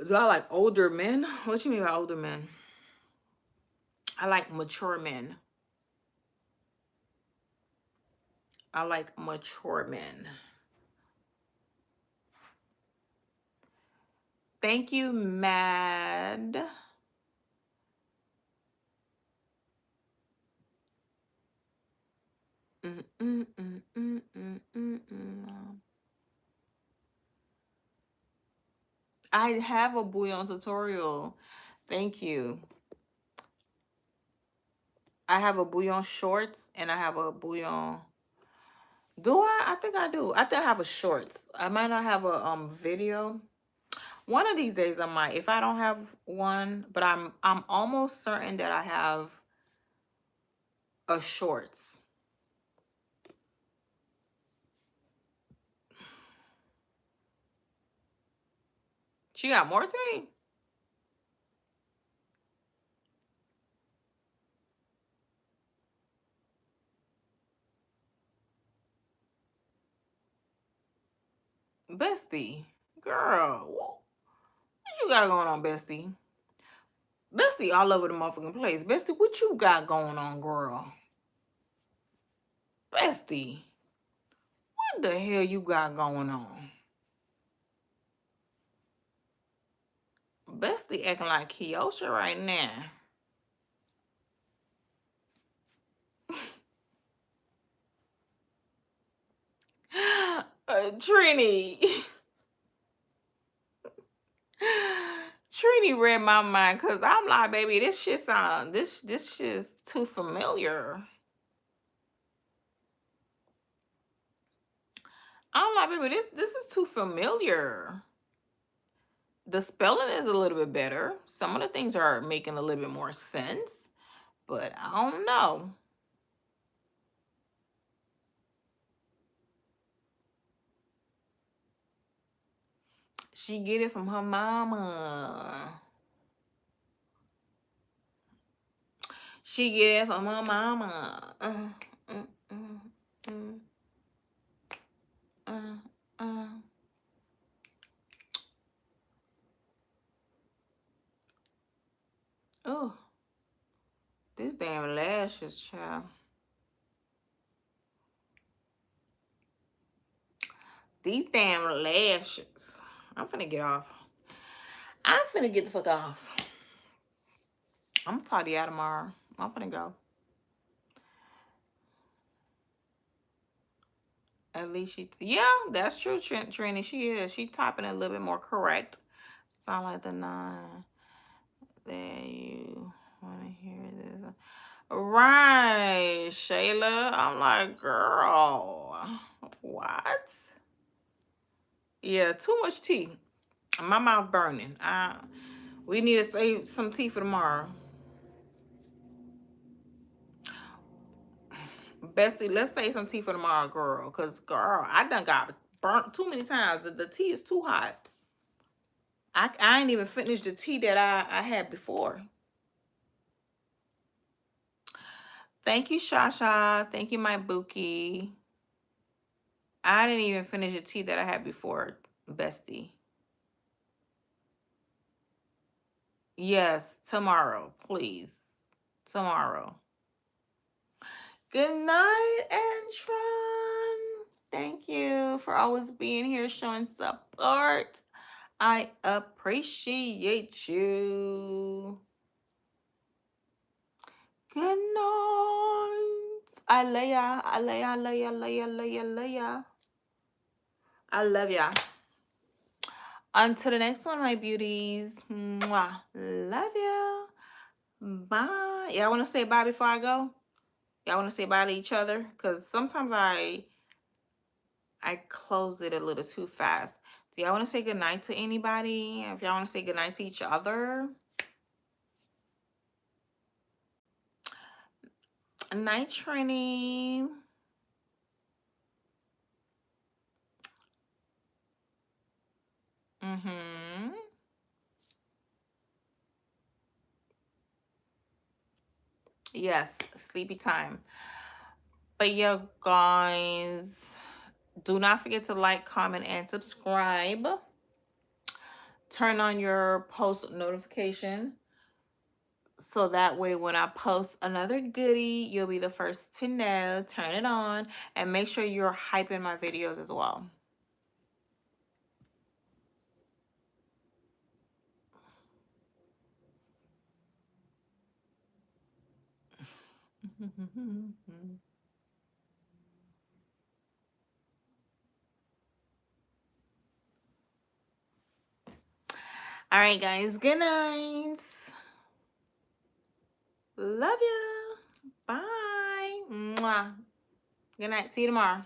[SPEAKER 1] Do I like older men? What you mean by older men? I like mature men. I like mature men. Thank you, Mad. Mm, mm, mm, mm, mm, mm, mm. I have a bouillon tutorial. Thank you. I have a bouillon shorts and I have a bouillon. Do I? I think I do. I think I have a shorts. I might not have a video. One of these days I might. If I don't have one, but I'm almost certain that I have a shorts. She got more tea? Bestie. Girl, what you got going on, Bestie? Bestie all over the motherfucking place. Bestie, what you got going on, girl? Bestie, what the hell you got going on? Bestie acting like Kiosha right now. Trini. Trini read my mind because I'm like, baby, this shit sound this shit's too familiar. I'm like, baby, this is too familiar. The spelling is a little bit better. Some of the things are making a little bit more sense, but I don't know. She get it from her mama. She get it from her mama. Mm, uh, uh. Oh, this damn lashes, child. These damn lashes. I'm finna get off. I'm finna get the fuck off. I'm gonna talk to y'all tomorrow. I'm finna go. At least yeah, that's true, Trini. She is. She typing a little bit more correct. Sound like the 9 that you want to hear this. Right, Shayla. I'm like, girl, what? Yeah, too much tea. My mouth burning. We need to save some tea for tomorrow. Bestie, let's save some tea for tomorrow, girl. Cause girl, I done got burnt too many times. The tea is too hot. I ain't even finished the tea that I had before. Thank you, Shasha. Thank you, my Bookie. I didn't even finish the tea that I had before, Bestie. Yes, tomorrow, please. Tomorrow. Good night, Antron. Thank you for always being here, showing support. I appreciate you. Good night. Alea, Alea, Alea, Alea, Alea, Alea. I love ya. Until the next one, my beauties. Mwah. Love ya. Bye. Y'all want to say bye before I go? Y'all want to say bye to each other? Because sometimes I closed it a little too fast. Do y'all want to say goodnight to anybody? If y'all want to say goodnight to each other. Night, Trini. Yes, sleepy time. But yeah, guys, do not forget to like, comment, and subscribe. Turn on your post notification so that way when I post another goodie, you'll be the first to know. Turn it on and make sure you're hyping my videos as well. All right, guys. Good night. Love you. Bye. Mwah. Good night. See you tomorrow.